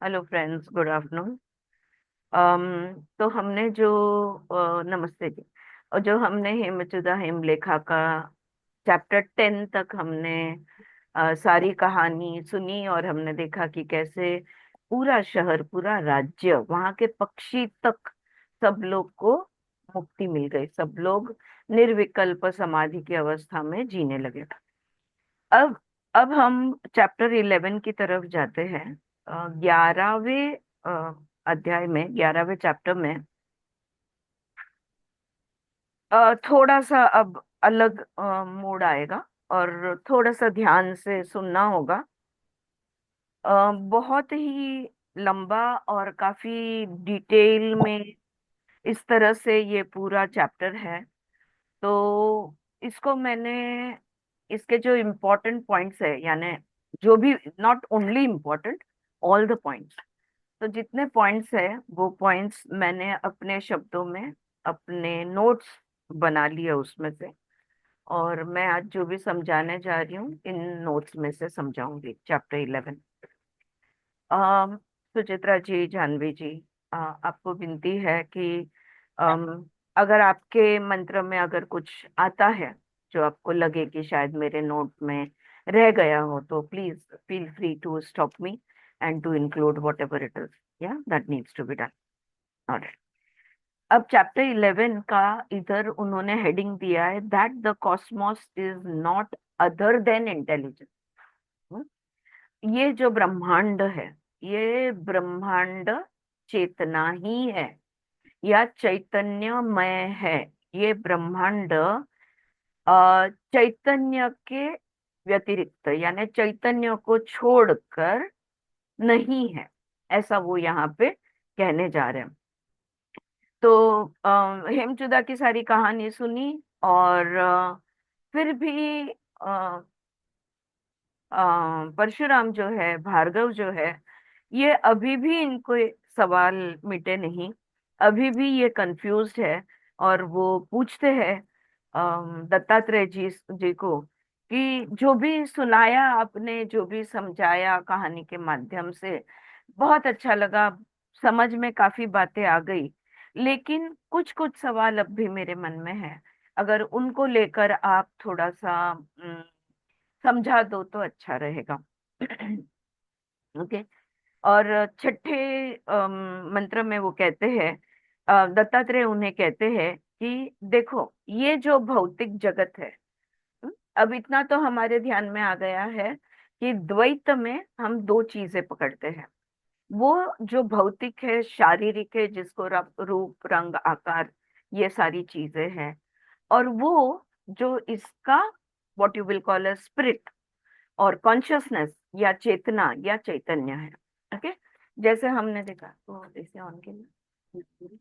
Hello friends, good afternoon. तो हमने जो नमस्ते जी। और जो हमने हेमचुदा हेमलेखा का चैप्टर 10 तक हमने सारी कहानी सुनी, और हमने देखा कि कैसे पूरा शहर, पूरा राज्य, वहां के पक्षी तक, सब लोग को मुक्ति मिल गई। सब लोग निर्विकल्प समाधि की अवस्था में जीने लगे। अब अब हम चैप्टर 11 की तरफ जाते हैं। 11वें अध्याय में, 11वें चैप्टर में थोड़ा सा अब अलग मूड आएगा, और थोड़ा सा ध्यान से सुनना होगा। बहुत ही लंबा और काफी डिटेल में इस तरह से ये पूरा चैप्टर है। तो इसको मैंने, इसके जो इम्पोर्टेंट पॉइंट्स है, यानी जो भी, not only important, all the points, तो जितने पॉइंट्स है वो पॉइंट्स मैंने अपने शब्दों में, अपने नोट्स बना लिए उसमें से। और मैं आज जो भी समझाने जा रही हूँ इन नोट्स में से समझाऊंगी चैप्टर 11। अम सुचित्रा जी, जानवी जी, आपको विनती है कि अगर आपके मंत्र में अगर कुछ आता है जो आपको लगे कि शायद मेरे नोट में रह गया हो, तो please feel free to stop me and to include whatever it is, या that needs to be done. Alright. अब चैप्टर 11 का इधर उन्होंने हेडिंग दिया है, that the cosmos is not other than intelligence. ये जो ब्रह्मांड है, ये ब्रह्मांड चेतना ही है, या चैतन्यमय है। ये ब्रह्मांड चैतन्य के व्यतिरिक्त, यानी चैतन्य को छोड़कर नहीं है, ऐसा वो यहाँ पे कहने जा रहे हैं। तो हेमचुदा की सारी कहानी सुनी, और फिर भी परशुराम जो है, भार्गव जो है, ये अभी भी इनको ये सवाल मिटे नहीं। अभी भी ये कंफ्यूज्ड है, और वो पूछते हैं दत्तात्रेय जी को कि जो भी सुनाया आपने, जो भी समझाया कहानी के माध्यम से, बहुत अच्छा लगा, समझ में काफी बातें आ गई, लेकिन कुछ कुछ सवाल अब भी मेरे मन में है। अगर उनको लेकर आप थोड़ा सा समझा दो तो अच्छा रहेगा। ओके। और छठे मंत्र में वो कहते हैं, दत्तात्रेय उन्हें कहते हैं कि देखो, ये जो भौतिक जगत है, अब इतना तो हमारे ध्यान में आ गया है कि द्वैत में हम दो चीजें पकड़ते हैं। वो जो भौतिक है, शारीरिक है, जिसको रूप रंग आकार, ये सारी चीजें हैं। और वो जो इसका, what you will call a spirit और कॉन्शियसनेस, या चेतना या चैतन्य है। ओके। जैसे हमने देखा, तो इसे ऑन केलं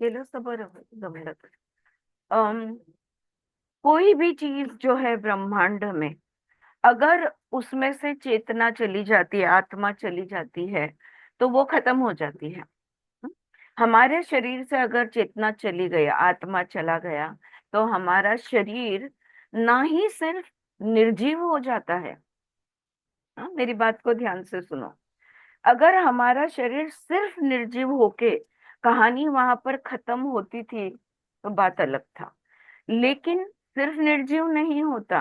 केलं तर बरं होईल, जमलं तर. अम, कोई भी चीज जो है ब्रह्मांड में, अगर उसमें से चेतना चली जाती है, आत्मा चली जाती है, तो वो खत्म हो जाती है। हमारे शरीर से अगर चेतना चली गई, आत्मा चला गया, तो हमारा शरीर ना ही सिर्फ निर्जीव हो जाता है। हाँ, मेरी बात को ध्यान से सुनो। अगर हमारा शरीर सिर्फ निर्जीव होके कहानी वहां पर खत्म होती थी तो बात अलग था, लेकिन सिर्फ निर्जीव नहीं होता।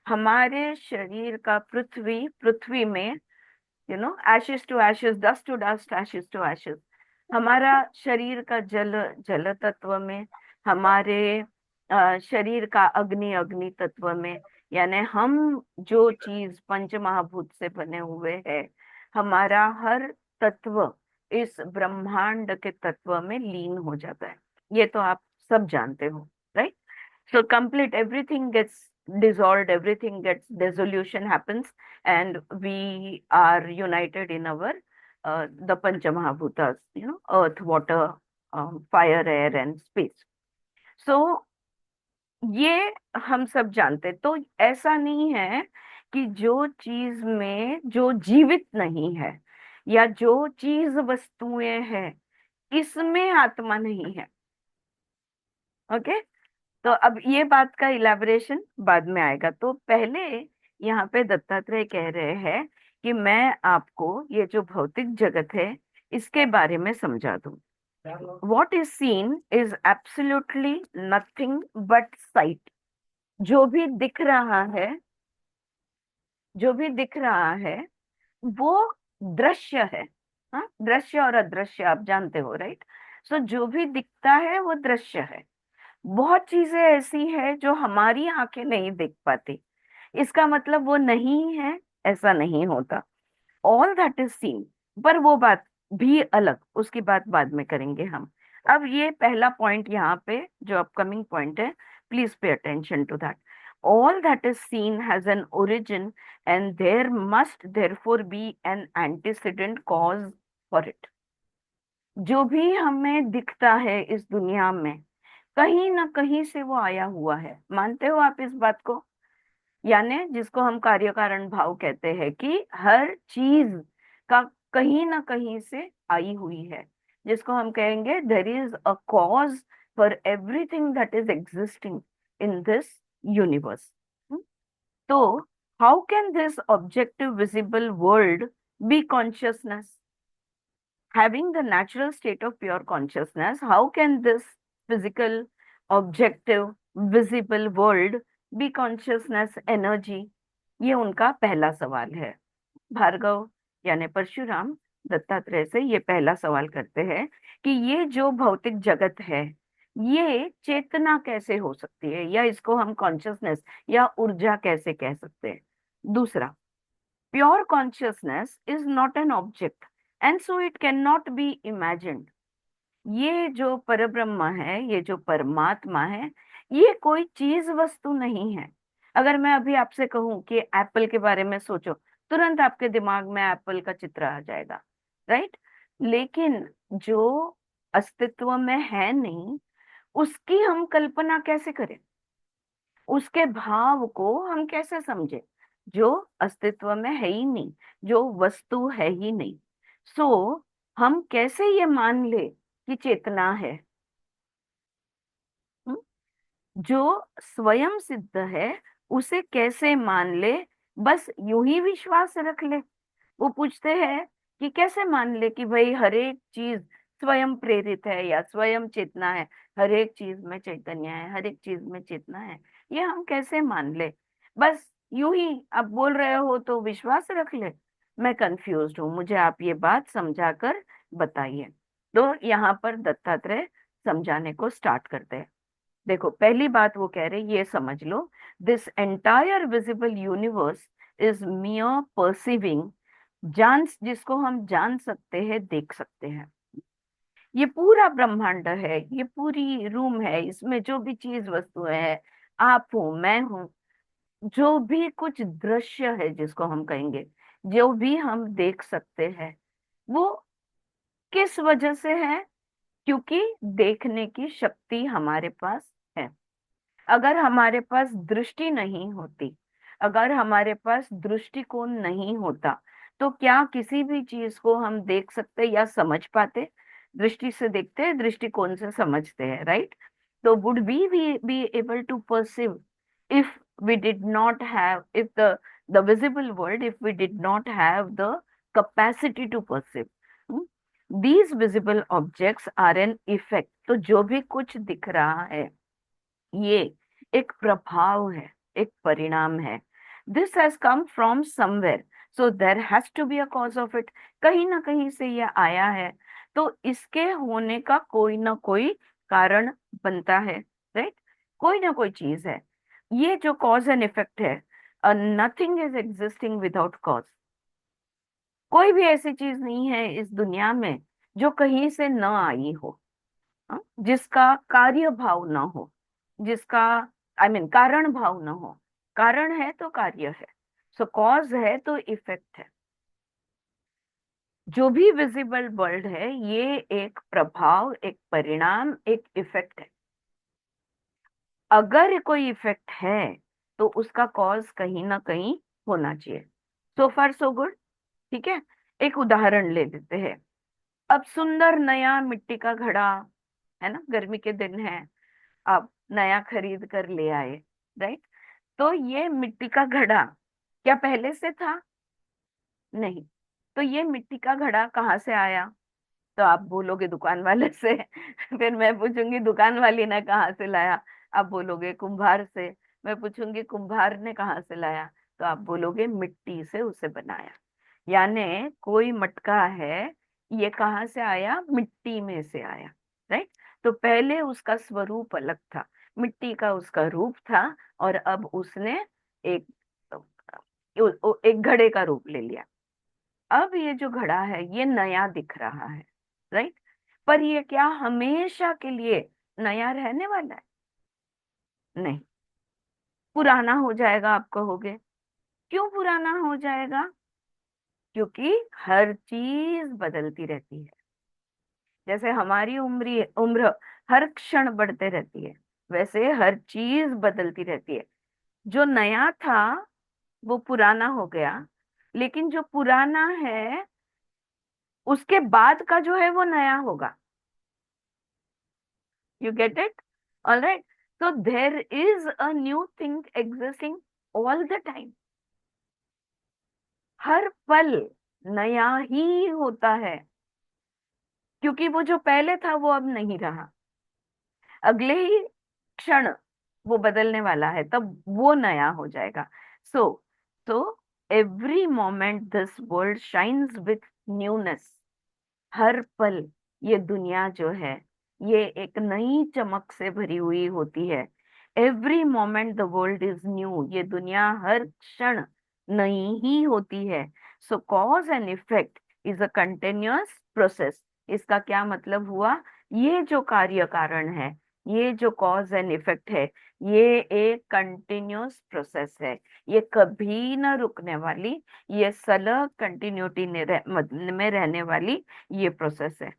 हमारे शरीर का पृथ्वी, पृथ्वी में, ashes to ashes, dust to dust, ashes to ashes. हमारा शरीर का जल, जल तत्व में, हमारे शरीर का अग्नि, अग्नि तत्व में, यानी हम जो चीज पंच महाभूत से बने हुए हैं, हमारा हर तत्व इस ब्रह्मांड के तत्व में लीन हो जाता है। ये तो आप सब जानते हो, right? So complete, everything gets dissolved, everything gets dissolution happens, and we are united in our the Panchamahabhutas, earth, water, fire, air, and space. So ये हम सब जानते, तो ऐसा नहीं है कि जो चीज में जो जीवित नहीं है, या जो चीज वस्तुएं हैं, इसमें आत्मा नहीं है। ओके। तो अब ये बात का इलेबोरेशन बाद में आएगा, तो पहले यहाँ पे दत्तात्रेय कह रहे हैं कि मैं आपको ये जो भौतिक जगत है इसके बारे में समझा दूं। What is seen is absolutely nothing but site. जो भी दिख रहा है, जो भी दिख रहा है वो दृश्य है। हाँ, दृश्य और अदृश्य आप जानते हो, राइट? सो जो भी दिखता है वो दृश्य है। बहुत चीजें ऐसी है जो हमारी आंखें नहीं देख पाती, इसका मतलब वो नहीं है, ऐसा नहीं होता। All that is scene. पर वो बात भी अलग, उसकी बात बाद में करेंगे हम। अब ये पहला पॉइंट यहाँ पे जो अपकमिंग पॉइंट है, please pay attention to that. All that is seen has an origin and there must therefore be an antecedent cause for it. जो भी हमें दिखता है इस दुनिया में, कहीं ना कहीं से वो आया हुआ है। मानते हो आप इस बात को? यानी जिसको हम कार्य कारण भाव कहते हैं कि हर चीज का कहीं ना कहीं से आई हुई है, जिसको हम कहेंगे there is a cause for everything that is existing in this universe. तो how can this objective visible world be consciousness? Having the natural state of pure consciousness, how can this physical, objective, visible world be consciousness energy? ये उनका पहला सवाल है। भार्गव यानी परशुराम दत्तात्रेय से ये पहला सवाल करते हैं कि ये जो भौतिक जगत है ये चेतना कैसे हो सकती है, या इसको हम कॉन्शियसनेस या ऊर्जा कैसे कह सकते हैं। दूसरा, pure consciousness is not an object and so it can not B imagined. ये जो परब्रह्म है, ये जो परमात्मा है, ये कोई चीज वस्तु नहीं है। अगर मैं अभी आपसे कहूं कि एप्पल के बारे में सोचो, तुरंत आपके दिमाग में एप्पल का चित्र आ जाएगा, राइट? लेकिन जो अस्तित्व में है नहीं, उसकी हम कल्पना कैसे करें? उसके भाव को हम कैसे समझे जो अस्तित्व में है ही नहीं, जो वस्तु है ही नहीं? सो हम कैसे ये मान ले कि चेतना है? हम्म? जो स्वयं सिद्ध है उसे कैसे मान ले? बस यूं ही विश्वास रख ले? वो पूछते हैं कि कैसे मान ले कि भाई हर एक चीज स्वयं प्रेरित है या स्वयं चेतना है, हर एक चीज में चैतन्य है, हर एक चीज में चेतना है, ये हम कैसे मान ले? बस यूं ही आप बोल रहे हो तो विश्वास रख ले? मैं कंफ्यूज्ड हूँ, मुझे आप ये बात समझाकर बताइए। तो यहाँ पर दत्तात्रेय समझाने को स्टार्ट करते हैं। देखो, पहली बात वो कह रहे, ये समझ लो, this entire visible universe is mere perceiving, जान जिसको हम जान सकते हैं, देख सकते हैं। ये पूरा ब्रह्मांड है, ये पूरी रूम है, इसमें जो भी चीज वस्तु है, आप हूं, मैं हूं, जो भी कुछ दृश्य है जिसको हम कहेंगे, जो भी हम देख सकते हैं, वो किस वजह से है? क्योंकि देखने की शक्ति हमारे पास है। अगर हमारे पास दृष्टि नहीं होती, अगर हमारे पास दृष्टिकोण नहीं होता, तो क्या किसी भी चीज को हम देख सकते या समझ पाते? दृष्टि से देखते हैं, दृष्टिकोण से समझते हैं, राइट? तो would we be able to perceive if we did not have, if the visible world, if we did not have the capacity to perceive? Hmm? These visible objects are an effect. तो जो भी कुछ दिख रहा है ये एक प्रभाव है, एक परिणाम है। This has come from somewhere, so there has to be a cause of it. कहीं ना कहीं से ये आया है, तो इसके होने का कोई ना कोई कारण बनता है, राइट? कोई ना कोई चीज है। ये जो कॉज एंड इफेक्ट है, nothing is existing without cause. कोई भी ऐसी चीज नहीं है इस दुनिया में जो कहीं से न आई हो, हाँ? जिसका कार्य भाव ना हो, जिसका कारण भाव ना हो। कारण है तो कार्य है, सो कॉज है तो इफेक्ट है। जो भी विजिबल वर्ल्ड है ये एक प्रभाव, एक परिणाम, एक इफेक्ट है। अगर कोई इफेक्ट है तो उसका कॉज कहीं ना कहीं होना चाहिए। सो फार सो गुड, ठीक है। एक उदाहरण ले लेते हैं। अब सुंदर नया मिट्टी का घड़ा, है ना, गर्मी के दिन है, आप नया खरीद कर ले आए, राइट? तो ये मिट्टी का घड़ा क्या पहले से था? नहीं। तो ये मिट्टी का घड़ा कहाँ से आया? तो आप बोलोगे दुकान वाले से। फिर मैं पूछूंगी दुकान वाली ने कहाँ से लाया? आप बोलोगे कुम्हार से। मैं पूछूंगी कुम्हार ने कहाँ से लाया? तो आप बोलोगे मिट्टी से उसे बनाया। यानी कोई मटका है, ये कहाँ से आया? मिट्टी में से आया। राइट। तो पहले उसका स्वरूप अलग था, मिट्टी का उसका रूप था, और अब उसने एक एक घड़े का रूप ले लिया। अब ये जो घड़ा है ये नया दिख रहा है। राइट। पर ये क्या हमेशा के लिए नया रहने वाला है? नहीं, पुराना हो जाएगा। आप कहोगे क्यों पुराना हो जाएगा? क्योंकि हर चीज बदलती रहती है। जैसे हमारी उम्र उम्र हर क्षण बढ़ते रहती है, वैसे हर चीज बदलती रहती है। जो नया था वो पुराना हो गया, लेकिन जो पुराना है उसके बाद का जो है वो नया होगा। You get it? All right. So there is a new thing existing all the time. हर पल नया ही होता है, क्योंकि वो जो पहले था वो अब नहीं रहा। अगले ही क्षण वो बदलने वाला है, तब वो नया हो जाएगा। So so every moment this world shines with newness. हर पल ये दुनिया जो है ये एक नई चमक से भरी हुई होती है। Every moment the world is new. ये दुनिया हर क्षण नई ही होती है। So cause and effect is a continuous process. इसका क्या मतलब हुआ? ये जो कार्य कारण है, ये जो कॉज एंड इफेक्ट है, ये एक कंटिन्यूअस प्रोसेस है। ये कभी ना रुकने वाली, ये सलग कंटिन्यूटी में रहने वाली ये प्रोसेस है।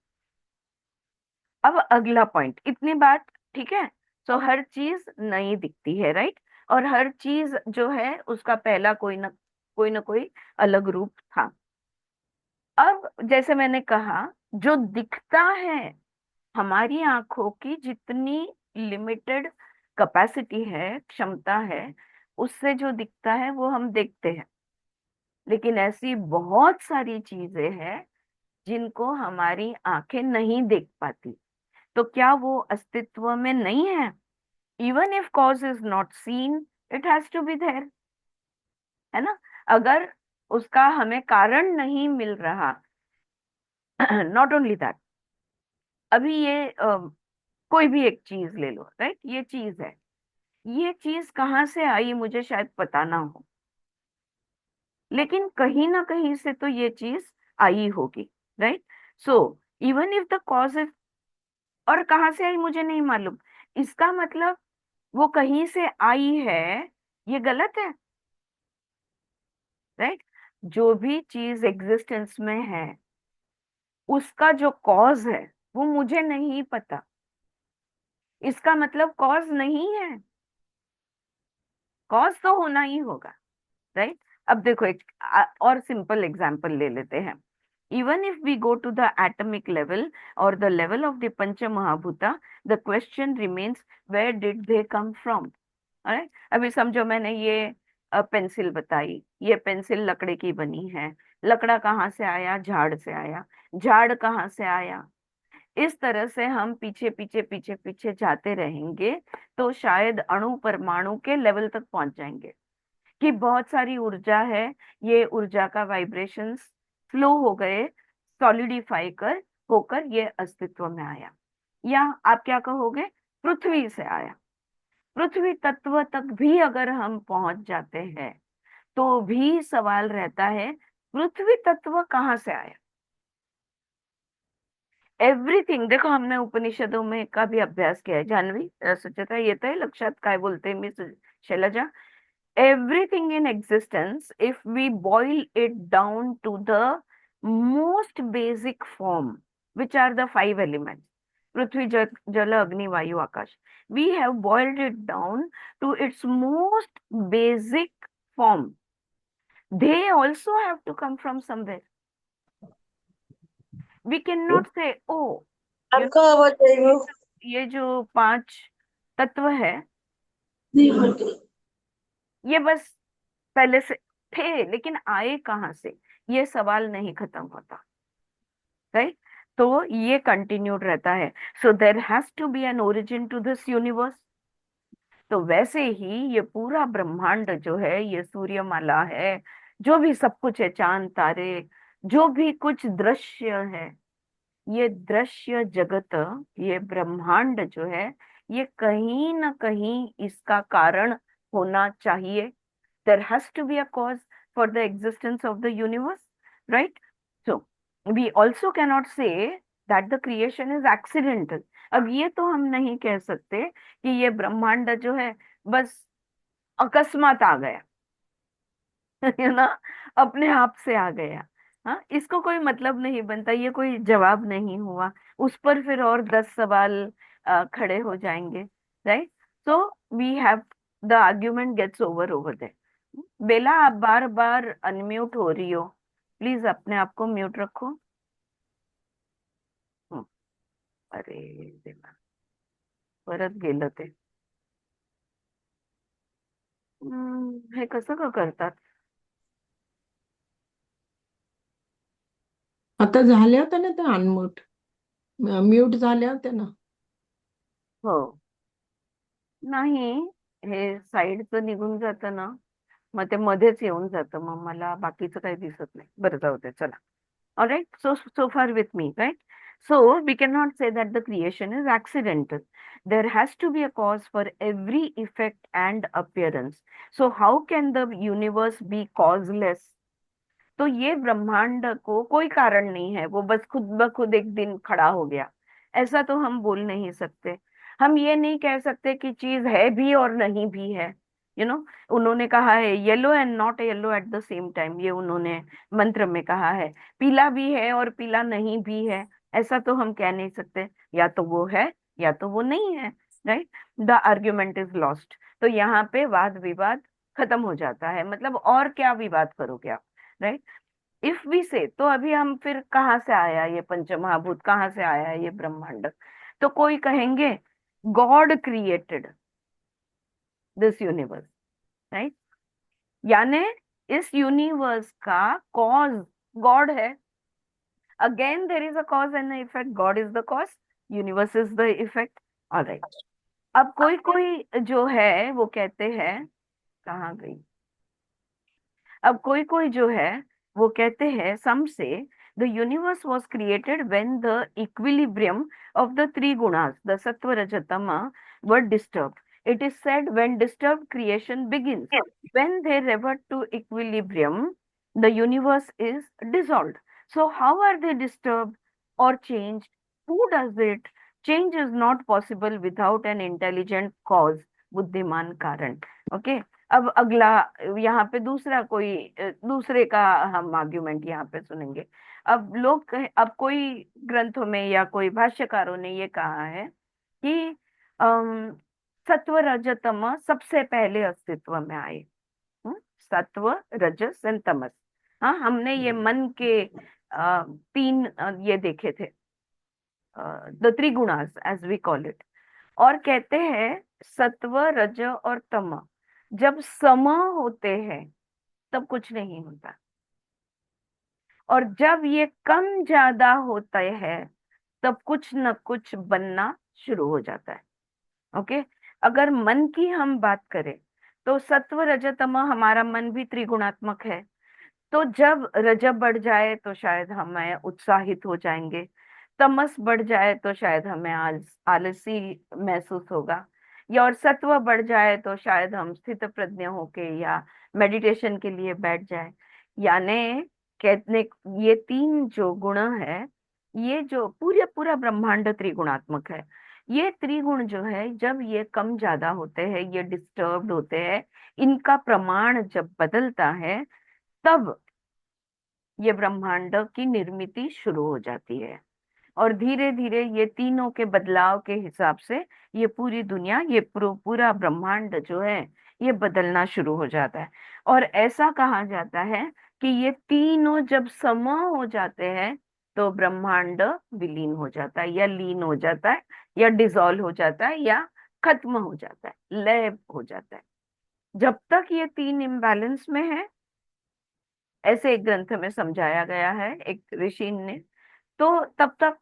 अब अगला पॉइंट, इतनी बात ठीक है। सो हर चीज नई दिखती है, राइट। और हर चीज जो है उसका पहला कोई ना कोई अलग रूप था। अब जैसे मैंने कहा, जो दिखता है, हमारी आंखों की जितनी लिमिटेड कैपेसिटी है, क्षमता है, उससे जो दिखता है वो हम देखते हैं। लेकिन ऐसी बहुत सारी चीजें हैं जिनको हमारी आंखें नहीं देख पाती। तो क्या वो अस्तित्व में नहीं है? Even if cause is not seen, it has to be there. है ना? अगर उसका हमें कारण नहीं मिल रहा, नॉट ओनली दैट, अभी ये कोई भी एक चीज ले लो, राइट। ये चीज है, ये चीज कहाँ से आई मुझे शायद पता ना हो, लेकिन कहीं ना कहीं से तो ये चीज आई होगी। Right. So even if the cause is, और कहाँ से आई मुझे नहीं मालूम, इसका मतलब वो कहीं से आई है, ये गलत है। राइट। जो भी चीज एग्जिस्टेंस में है उसका जो कॉज है वो मुझे नहीं पता, इसका मतलब कॉज नहीं है। कॉज तो होना ही होगा। राइट। अब देखो एक और सिंपल एग्जांपल ले लेते हैं। Even if we go to the atomic level और the level of the pancha mahabhuta, the question remains, where did they come from? अभी समझो मैंने ये पेंसिल बताई, ये पेंसिल लकड़े की बनी है। लकड़ा कहाँ से आया? झाड़ से आया। झाड़ कहाँ से आया? इस तरह से हम पीछे पीछे पीछे पीछे जाते रहेंगे तो शायद अणु परमाणु के लेवल तक पहुंच जाएंगे कि बहुत सारी ऊर्जा है, ये ऊर्जा का वाइब्रेशंस फ्लो हो गए, सॉलिडिफाई कर होकर ये अस्तित्व में आया। या आप क्या कहोगे? पृथ्वी से आया। पृथ्वी तत्व तक भी अगर हम पहुंच जाते हैं तो भी सवाल रहता है, पृथ्वी तत्व कहाँ से आया? एवरीथिंग, देखो हमने उपनिषदों में का भी अभ्यास किया है, जानवी सुचेता येत है लक्षात काय बोलते मी Selja? everything in existence, if we boil it down to the most basic form, which are the five elements, prithvi jala agni vayu akash, we have boiled it down to its most basic form. They also have to come from somewhere. We cannot say, oh, you आपका आवाज आई हो? ये जो पांच तत्व है ये बस पहले से थे, लेकिन आए कहाँ से, ये सवाल नहीं खत्म होता, राइट। तो ये कंटिन्यूड रहता है। So there has to be an origin to this universe. तो वैसे ही ये पूरा ब्रह्मांड जो है, ये सूर्यमाला है, जो भी सब कुछ है, चांद तारे, जो भी कुछ दृश्य है, ये दृश्य जगत, ये ब्रह्मांड जो है, ये कहीं ना कहीं इसका कारण होना चाहिए। there has to be a cause for the existence of the universe, right? So we also cannot say that the creation is accidental. अब ये तो हम नहीं कह सकते कि ये ब्रह्मांड जो है बस अकस्मात आ गया, है ना, अपने आप से आ गया। हाँ, इसको कोई मतलब नहीं बनता, ये कोई जवाब नहीं हुआ। उस पर फिर और 10 सवाल खड़े हो जाएंगे, right. So we have the argument gets over there. बेला, आप बार बार अनम्यूट हो रही हो, प्लीज अपने आप को म्यूट रखो। हम्म, अरे देवा, परत गेलं ते। हे कसं का करतात? आता झाल्या होत्या ना त्या अनम्यूट, म्यूट झाल्या होत्या ना. हो, नाही, हे साईडचं निघून जातं ना, मग ते मध्येच येऊन जातं, मग मला बाकीचं काही दिसत नाही. बरं, जाऊ दे, चला. Alright, so far with me, right? So we cannot say that the creation is accidental. There has to be a cause for every effect and appearance. So how can the universe be causeless? तो ये ब्रह्मांड को कोई कारण नहीं है, वो बस खुद ब खुद एक दिन खड़ा हो गया, ऐसा तो हम बोल नहीं सकते। हम ये नहीं कह सकते कि चीज है भी और नहीं भी है। यू नो, उन्होंने कहा है yellow and not yellow at the same time, ये उन्होंने मंत्र में कहा है। पीला भी है और पीला नहीं भी है, ऐसा तो हम कह नहीं सकते। या तो वो है या तो वो नहीं है, right. The argument is lost. तो यहाँ पे वाद विवाद खत्म हो जाता है, मतलब और क्या विवाद करोगे आप, राइट। इफ वी से, तो अभी हम फिर कहाँ से आया ये पंचमहाभूत, कहाँ से आया ये ब्रह्मांड? तो कोई कहेंगे God created this universe, right. यानी इस यूनिवर्स का कॉज गॉड है। Again there is a cause and effect, God is the cause, universe is the effect. Alright. अब कोई कोई जो है वो कहते हैं, कहाँ गई, अब कोई कोई जो है वो कहते हैं, some say the universe was created when the equilibrium of the three gunas, the sattva raja tama, were disturbed. It is said when disturbed creation begins, when they revert to equilibrium the universe is dissolved. So how are they disturbed or changed? Who does it? Change is not possible without an intelligent cause, बुद्धिमान कारण। Okay, अब अगला, यहाँ पे दूसरा कोई दूसरे का हम आर्ग्यूमेंट यहाँ पे सुनेंगे। अब अब कोई ग्रंथों में या कोई भाष्यकारों ने ये कहा है कि अम, सत्व रजतम सबसे पहले अस्तित्व में आए। सत्व, रजस एंड तमस। हाँ, हमने ये मन के तीन ये देखे थे, the trigunas as we call it. और कहते हैं सत्व रज और तम जब सम होते हैं तब कुछ नहीं होता, और जब ये कम ज्यादा होता है तब कुछ न कुछ बनना शुरू हो जाता है। ओके, अगर मन की हम बात करें तो सत्व रज तम, हमारा मन भी त्रिगुणात्मक है। तो जब रजब बढ़ जाए तो शायद हमें उत्साहित हो जाएंगे, तमस बढ़ जाए तो शायद हमें आलसी महसूस होगा, या और सत्व बढ़ जाए तो शायद हम स्थित प्रज्ञ होके या मेडिटेशन के लिए बैठ जाए। यानी कहने, ये तीन जो गुण है, ये जो पूरे पूरा ब्रह्मांड त्रिगुणात्मक है। ये त्रिगुण जो है जब ये कम ज्यादा होते हैं, ये डिस्टर्ब्ड होते हैं, इनका प्रमाण जब बदलता है, तब ये ब्रह्मांड की निर्मिति शुरू हो जाती है। और धीरे धीरे ये तीनों के बदलाव के हिसाब से ये पूरी दुनिया, ये पूरा ब्रह्मांड जो है, ये बदलना शुरू हो जाता है। और ऐसा कहा जाता है कि ये तीनों जब सम हो जाते हैं तो ब्रह्मांड विलीन हो जाता है, या लीन हो जाता है, या डिसॉल्व हो जाता है, या खत्म हो जाता है, लय हो जाता है। जब तक ये तीन इम्बैलेंस में है ऐसे एक ग्रंथ में समझाया गया है एक ऋषि ने। तो तब तक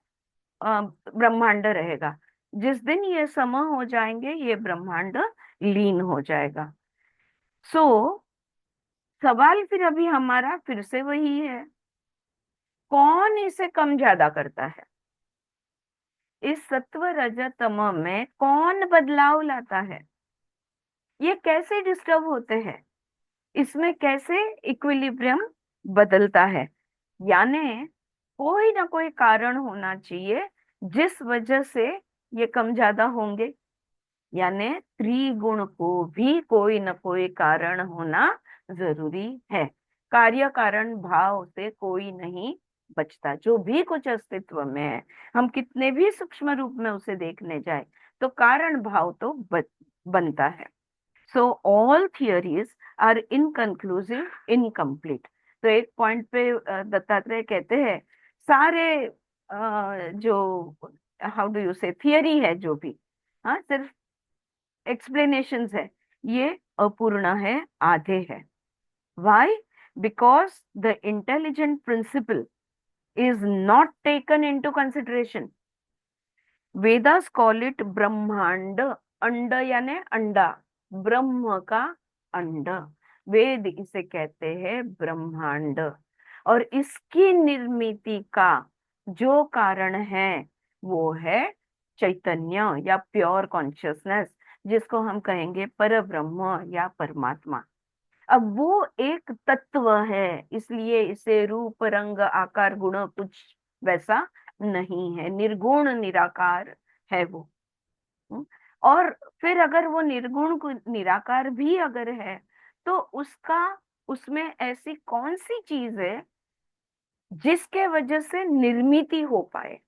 ब्रह्मांड रहेगा। जिस दिन ये सम हो जाएंगे ये ब्रह्मांड लीन हो जाएगा। सो सवाल फिर अभी हमारा फिर से वही है, कौन इसे कम ज्यादा करता है? इस सत्व रज तम में कौन बदलाव लाता है? ये कैसे डिस्टर्ब होते हैं? इसमें कैसे इक्विलिब्रियम बदलता है? यानी कोई ना कोई कारण होना चाहिए जिस वजह से ये कम ज्यादा होंगे। यानी त्रिगुण को भी कोई न कोई कारण होना जरूरी है। कार्य कारण भाव से कोई नहीं बचता। जो भी कुछ अस्तित्व में है, हम कितने भी सूक्ष्म रूप में उसे देखने जाए, तो कारण भाव तो बनता है। So all theories are inconclusive, incomplete. तो एक पॉइंट पे दत्तात्रेय कहते हैं सारे जो how do you say theory है जो भी, हाँ, सिर्फ एक्सप्लेनेशंस है, ये अपूर्ण है, आधे है। Why? Because the intelligent principle is not taken into consideration. Vedas call it Brahmanda. And यानी अंडा, ब्रह्म का अंड। वेद इसे कहते हैं ब्रह्मांड। और इसकी निर्मिति का जो कारण है वो है चैतन्य या प्योर कॉन्शियसनेस, जिसको हम कहेंगे पर ब्रह्म या परमात्मा। अब वो एक तत्व है, इसलिए इसे रूप रंग आकार गुण कुछ वैसा नहीं है, निर्गुण निराकार है वो। हम्म। और फिर अगर वो निर्गुण निराकार भी अगर है, तो उसका उसमें ऐसी कौन सी चीज है जिसके वजह से निर्मिति हो पाए?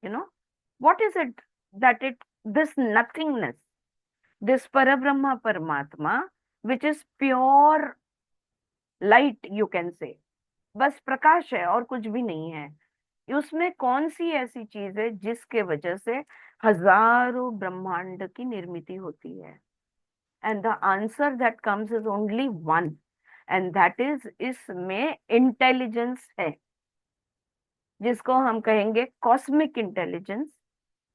You know, what is it that it this nothingness, this परब्रह्म परमात्मा which is pure light, you can say, बस प्रकाश है और कुछ भी नहीं है। उसमें कौन सी ऐसी चीज है जिसके वजह से हजारों ब्रह्मांड की निर्मिति होती है? And the answer that comes is only one, and that is इसमें इंटेलिजेंस है, जिसको हम कहेंगे कॉस्मिक इंटेलिजेंस,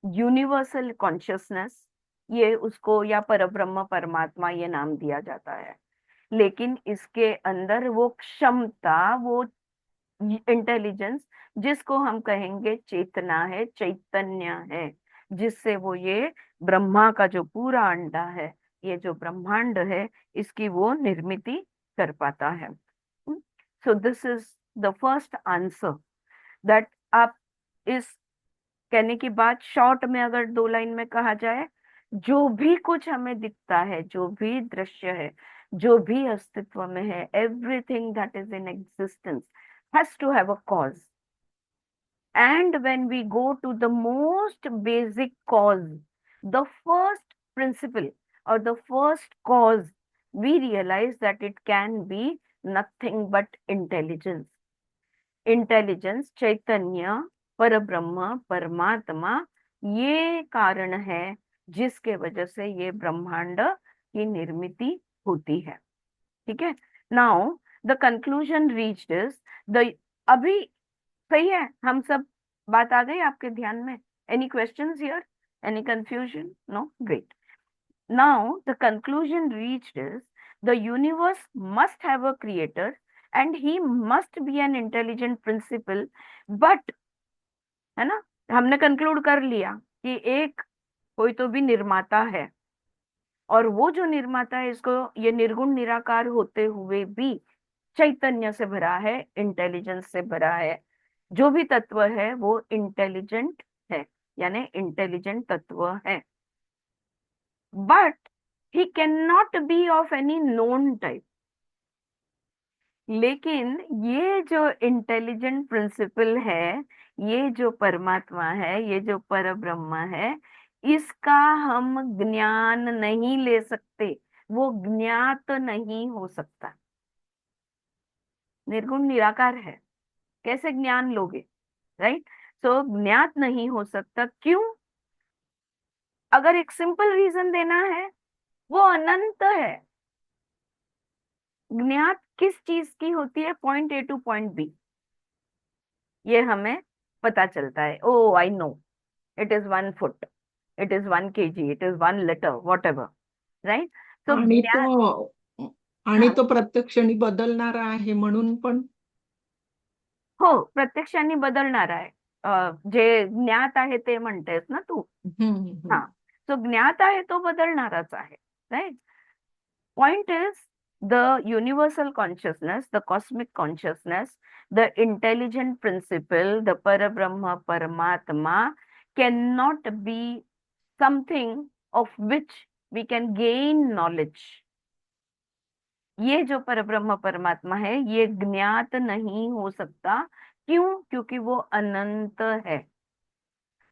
यूनिवर्सल कॉन्शियसनेस। ये उसको या परब्रह्म परमात्मा ये नाम दिया जाता है। लेकिन इसके अंदर वो क्षमता, वो इंटेलिजेंस, जिसको हम कहेंगे चेतना है, चैतन्य है, जिससे वो ये ब्रह्मा का जो पूरा अंडा है, ये जो ब्रह्मांड है, इसकी वो निर्मिति कर पाता है। So this is the first answer that आप इस कहने की बात शॉर्ट में अगर दो लाइन में कहा जाए, जो भी कुछ हमें दिखता है, जो भी दृश्य है, जो भी अस्तित्व में है, everything that is in existence has to have a cause. And when we go to the most basic cause, the first principle or the first cause, we realize that it can be nothing but intelligence. Intelligence, चैतन्य, पर ब्रह्म, परमात्मा, ये कारण है जिसके वजह से ये ब्रह्मांड की निर्मिति होती है। ठीक है। Now the conclusion reached is the, अभी सही है हम सब? बात आ गई आपके ध्यान में? Any questions here? Any confusion? No? Great. Now the conclusion reached is the universe must have a creator and he must be an intelligent principle. But, है ना, हमने कंक्लूड कर लिया कि एक कोई तो भी निर्माता है, और वो जो निर्माता है इसको ये निर्गुण निराकार होते हुए भी चैतन्य से भरा है, इंटेलिजेंस से भरा है। जो भी तत्व है वो इंटेलिजेंट है, यानी इंटेलिजेंट तत्व है। But he can not B of any known type. लेकिन ये जो इंटेलिजेंट प्रिंसिपल है, ये जो परमात्मा है, ये जो पर ब्रह्म है, इसका हम ज्ञान नहीं ले सकते। वो ज्ञात नहीं हो सकता, निर्गुण निराकार है, कैसे ज्ञान लोगे? राइट। सो ज्ञात नहीं हो सकता। क्यों? अगर एक सिंपल रीजन देना है, वो अनंत है। ज्ञात किस चीज की होती है? Point A to point B, ये हमें पता चलता है। Oh I know, it is 1 foot, it is 1 kg, it is 1 litre, whatever, right? तो आणि ज्ञान, तो आणि हाँ, तो प्रत्येक क्षणी बदलणारा आहे म्हणून पण. हो, प्रत्यक्षाने बदलणार आहे. जे ज्ञात आहे ते म्हणतेस ना तू? हम्म, हा, हम्म. तो ज्ञात आहे तो बदलणाराच आहे, right? Point is, the universal consciousness, the cosmic consciousness, the intelligent principle, the Parabrahma Paramatma cannot be something of which we can gain knowledge. ये जो परब्रह्म परमात्मा है ये ज्ञात नहीं हो सकता। क्यों? क्योंकि वो अनंत है।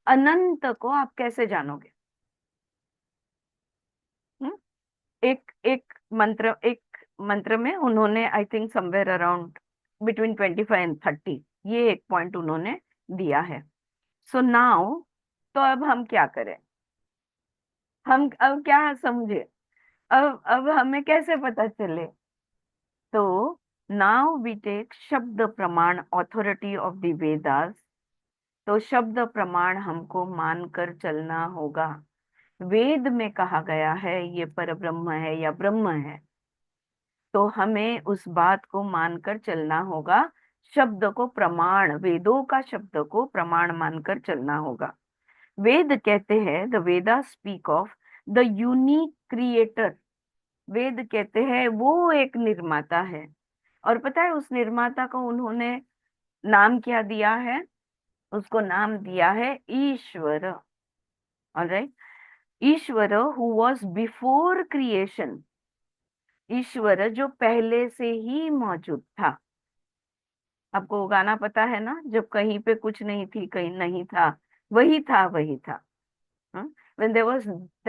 अनंत को आप कैसे जानोगे? हम्म? एक मंत्र में उन्होंने, I think somewhere around between 25 and 30, ये एक पॉइंट उन्होंने दिया है। सो नाउ, तो अब हम क्या करें? हम अब क्या समझे? अब हमें कैसे पता चले? तो नाउ वी टेक शब्द प्रमाण, ऑथोरिटी ऑफ द वेदास। तो शब्द प्रमाण हमको मानकर चलना होगा। वेद में कहा गया है ये परब्रह्म है या ब्रह्म है, तो हमें उस बात को मानकर चलना होगा। शब्द को प्रमाण, वेदों का शब्द को प्रमाण मानकर चलना होगा। वेद कहते हैं, the Vedas speak of the unique creator. Veda कहते हैं वो एक निर्माता है। और पता है उस निर्माता को उन्होंने नाम क्या दिया है? उसको नाम दिया है Ishwar. Alright, Ishwar who was before creation, Ishwar जो पहले से ही मौजूद था। आपको वो गाना पता है ना, जब कहीं पे कुछ नहीं थी, कहीं नहीं था, वही था, वही था। When there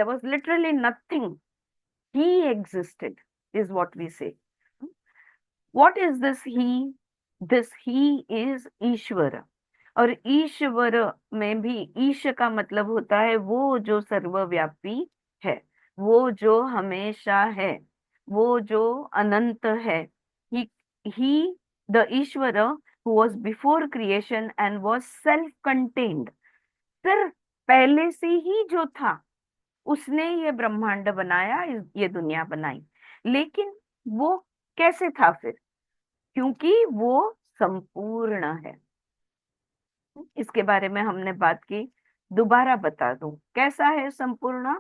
was literally nothing, he existed, is what we say. What is this he? This he is ईश्वर। और ईश्वर में भी ईश का मतलब होता है वो जो सर्वव्यापी है, वो जो हमेशा है, वो जो अनंत है। He the Ishwar who was before creation and was self contained, सिर्फ पहले से ही जो था उसने ये ब्रह्मांड बनाया, ये दुनिया बनाई। लेकिन वो कैसे था फिर? क्योंकि वो संपूर्ण है। इसके बारे में हमने बात की, दोबारा बता दूं कैसा है संपूर्ण।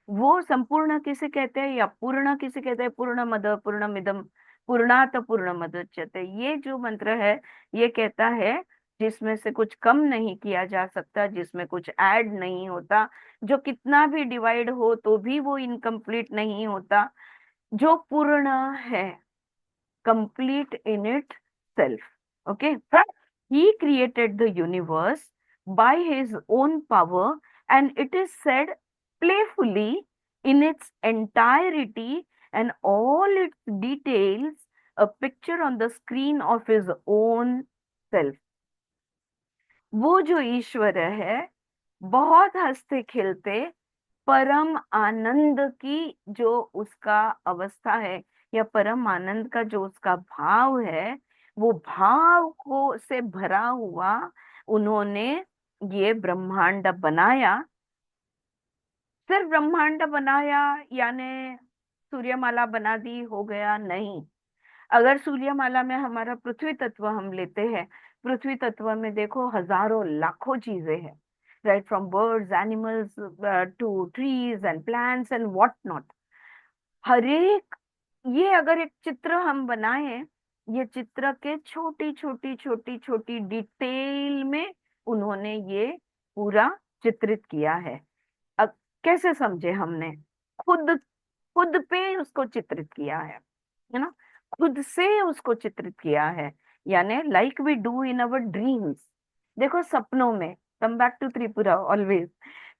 वो संपूर्ण किसे कहते हैं या पूर्ण किसे कहते हैं? पूर्णमद पूर्णमिदम पूर्णात पूर्णमुदच्यते, ये जो मंत्र है ये कहता है जिसमें से कुछ कम नहीं किया जा सकता, जिसमें कुछ ऐड नहीं होता, जो कितना भी डिवाइड हो तो भी वो इनकम्प्लीट नहीं होता, जो पूर्ण है, complete in itself. Okay, he created the universe by his own power, and it is said playfully in its entirety and all its details, a picture on the screen of his own self. वो जो ईश्वर है, बहुत हंसते खेलते परम आनंद की जो उसका अवस्था है, या परम आनंद का जो उसका भाव है, वो भाव को से भरा हुआ उन्होंने ये ब्रह्मांड बनाया। सिर्फ ब्रह्मांड बनाया यानी सूर्यमाला बना दी हो गया? नहीं। अगर सूर्यमाला में हमारा पृथ्वी तत्व हम लेते हैं, पृथ्वी तत्व में देखो हजारों लाखों चीजें हैं, right, from birds, animals to trees and plants and what not. हर एक, ये अगर एक चित्र हम बनाएं, ये चित्र के छोटी छोटी छोटी छोटी डिटेल में उन्होंने ये पूरा चित्रित किया है। अब कैसे समझे हमने? खुद खुद पे उसको चित्रित किया है ना, खुद से उसको चित्रित किया है। यानी like we do in our dreams. देखो सपनों में, come back to Tripura always,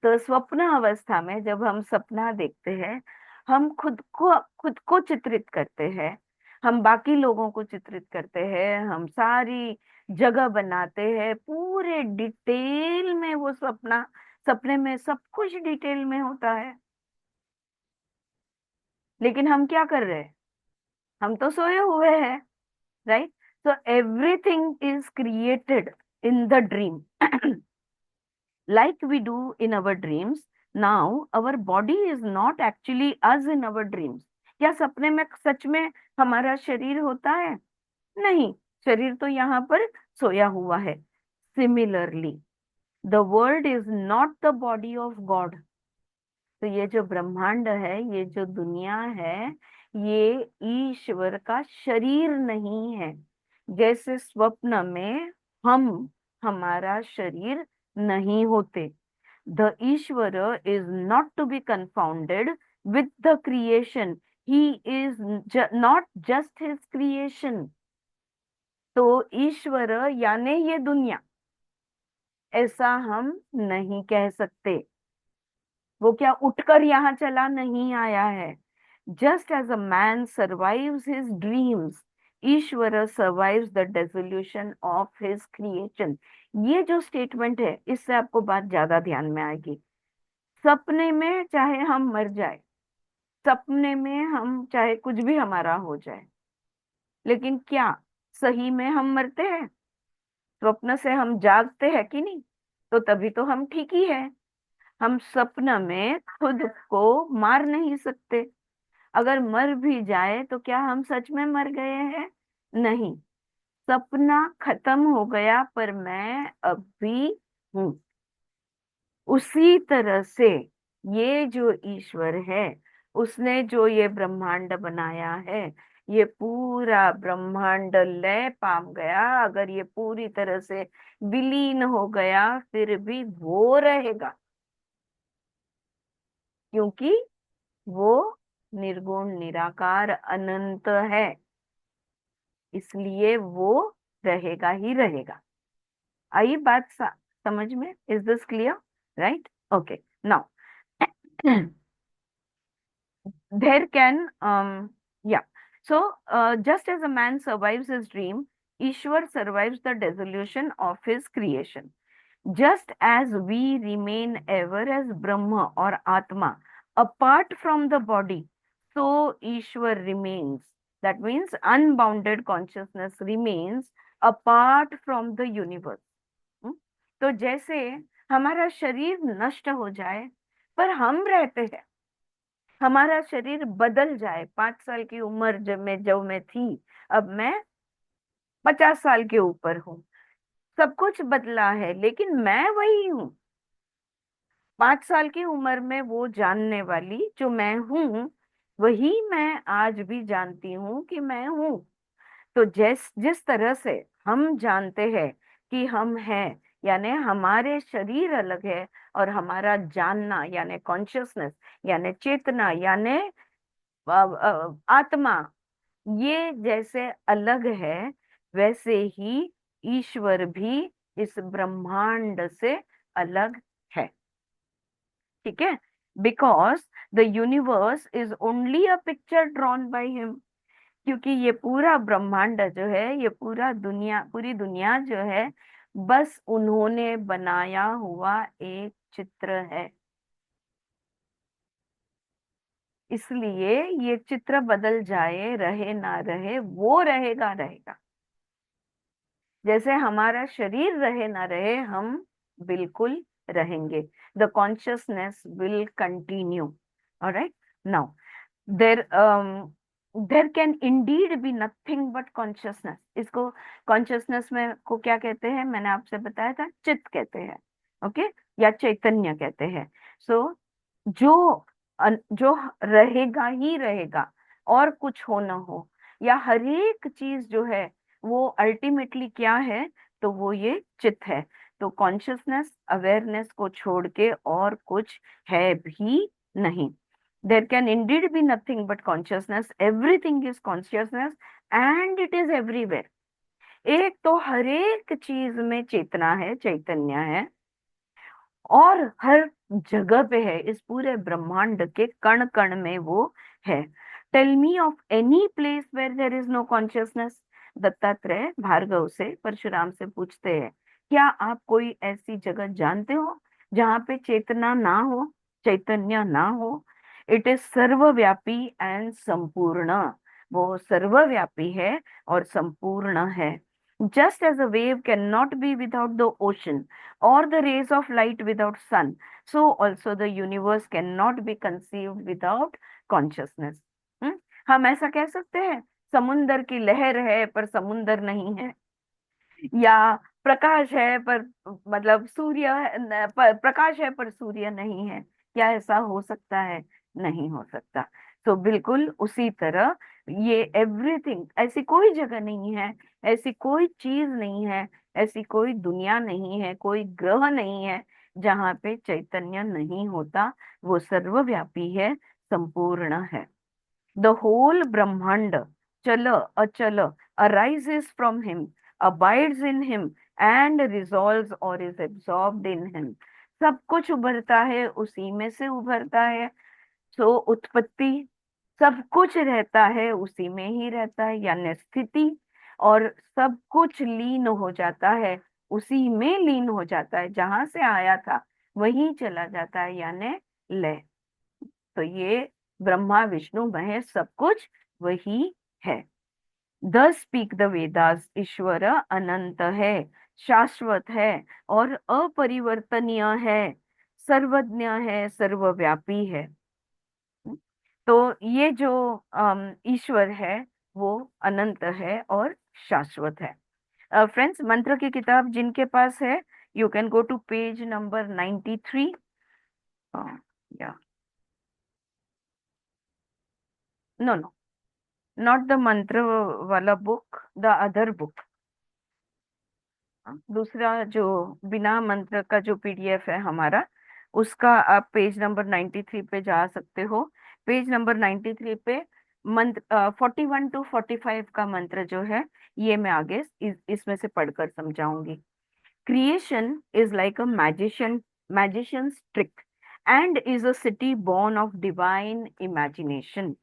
तो स्वप्न अवस्था में जब हम सपना देखते हैं, हम खुद को चित्रित करते हैं, हम बाकी लोगों को चित्रित करते हैं, हम सारी जगह बनाते हैं, पूरे डिटेल में वो सपना, सपने में सब कुछ डिटेल में होता है। लेकिन हम क्या कर रहे हैं? हम तो सोए हुए हैं, right? So everything is created in the dream. Like we do in our dreams. Now our body is not actually us in our dreams. क्या सपने में सच में हमारा शरीर होता है? नहीं, शरीर तो यहाँ पर सोया हुआ है। Similarly, the world is not the body of God. तो ये जो ब्रह्मांड है, ये जो दुनिया है, ये ईश्वर का शरीर नहीं है। जैसे स्वप्न में हम हमारा शरीर नहीं होते। The Ishwar is not to be confounded with the creation. He is not just his creation. तो ईश्वर यानी ये दुनिया, ऐसा हम नहीं कह सकते। वो क्या उठकर यहाँ चला नहीं आया है। Just as a man survives his dreams, Ishwar survives the dissolution of his creation. ये जो स्टेटमेंट है, इससे आपको बात ज्यादा ध्यान में आएगी। सपने में चाहे हम मर जाए, सपने में हम चाहे कुछ भी हमारा हो जाए, लेकिन क्या सही में हम मरते हैं? स्वप्न से हम जागते हैं कि नहीं? तो तभी तो हम ठीक ही है। हम सपन में खुद को मार नहीं सकते। अगर मर भी जाए तो क्या हम सच में मर गए हैं? नहीं, सपना खत्म हो गया, पर मैं अभी हूं। उसी तरह से ये जो ईश्वर है, उसने जो ये ब्रह्मांड बनाया है, ये पूरा ब्रह्मांड लय पाम गया, अगर ये पूरी तरह से विलीन हो गया, फिर भी वो रहेगा, क्योंकि वो निर्गुण निराकार अनंत है, इसलिए वो रहेगा ही रहेगा। आई बात समझ में? Is this clear? Right? Okay, now there can yeah, so just as a man survives his dream, Ishwar survives the dissolution of his creation. Just as we remain ever as Brahma or Atma apart from the body, so Ishwar remains. That means unbounded consciousness remains apart from the universe. हम्म? तो जैसे हमारा शरीर नष्ट हो जाए, पर हम रहते हैं। हमारा शरीर बदल जाए, 5 साल की उम्र जब मैं थी, अब मैं 50 साल के ऊपर हूँ। सब कुछ बदला है, लेकिन मैं वही हूँ। 5 साल की उम्र में वो जानने वाली जो मैं हूँ, वही मैं आज भी जानती हूँ कि मैं हूँ। तो जिस जिस तरह से हम जानते हैं कि हम हैं, यानी हमारे शरीर अलग है, और हमारा जानना यानी कॉन्शियसनेस यानी चेतना यानी आत्मा, ये जैसे अलग है, वैसे ही ईश्वर भी इस ब्रह्मांड से अलग है। ठीक है? Because the universe is only a picture drawn by him. क्योंकि ये पूरा ब्रह्मांड जो है, ये पूरी दुनिया जो है, बस उन्होंने बनाया हुआ एक चित्र है। इसलिए ये चित्र बदल जाए, रहे ना रहे, वो रहेगा रहेगा। जैसे हमारा शरीर रहे ना रहे, हम बिल्कुल रहेंगे। The consciousness will continue. Alright, now there there can Indeed be nothing but consciousness. इसको कॉन्शियसनेस में को क्या कहते हैं? मैंने आपसे बताया था, चित्त कहते हैं। ओके, या चैतन्य कहते हैं। सो जो जो रहेगा ही रहेगा, और कुछ हो ना हो, या हर एक चीज जो है वो अल्टीमेटली क्या है? तो वो ये चित्त है। तो कॉन्शियसनेस अवेयरनेस को छोड़ के और कुछ है भी नहीं। There can Indeed be nothing but consciousness, everything is consciousness and it is everywhere. एक तो हर एक चीज में चेतना है, चैतन्य है, और हर जगह पे है। इस पूरे ब्रह्मांड के कण कण में वो है। Tell me of any place where there is no consciousness. Dattatreya Bhargava से, परशुराम से पूछते हैं, क्या आप कोई ऐसी जगह जानते हो जहाँ पे चेतना ना हो, चैतन्य ना हो? इट इज सर्वव्यापी एंड संपूर्ण। वो सर्वव्यापी है और संपूर्ण है। Just as a wave can not be without the ocean और the rays of light without sun, so also the universe can not be conceived without consciousness. हम ऐसा कह सकते हैं समुंदर की लहर है पर समुंदर नहीं है, या प्रकाश है पर मतलब सूर्य है प्रकाश है पर सूर्य नहीं है। क्या ऐसा हो सकता है? नहीं हो सकता। तो बिल्कुल उसी तरह ये एवरीथिंग, ऐसी कोई जगह नहीं है, ऐसी कोई चीज नहीं है, ऐसी कोई दुनिया नहीं है, कोई ग्रह नहीं है जहाँ पे चैतन्य नहीं होता। वो सर्वव्यापी है, संपूर्ण है। The whole Brahmanda, Chala, Achala, arises from him, abides in him, and resolves or is absorbed in him. सब कुछ उभरता है, उसी में से उभरता है। सो उत्पत्ति, सब कुछ रहता है उसी में ही रहता है, यानी स्थिति। और सब कुछ लीन हो जाता है, उसी में लीन हो जाता है, जहां से आया था वहीं चला जाता है, यानी लय। तो ये ब्रह्मा विष्णु महेश सब कुछ वही है। दस स्पीक द वेदास, ईश्वर अनंत है, शाश्वत है और अपरिवर्तनीय है, सर्वज्ञ है, सर्वव्यापी है। तो ये जो ईश्वर है वो अनंत है और शाश्वत है। फ्रेंड्स, मंत्र की किताब जिनके पास है, you can go to page number 93। या नो नो, नॉट द मंत्र वाला बुक, द अदर बुक। दूसरा जो बिना मंत्र का जो पीडीएफ है हमारा, उसका आप पेज नंबर 93 पे जा सकते हो। पेज नंबर 93 पे मंत्र 41 to 45 का मंत्र जो है, ये मैं आगे इसमें से पढ़कर समझाऊंगी। Creation is like a magician's trick and is a city born of divine imagination।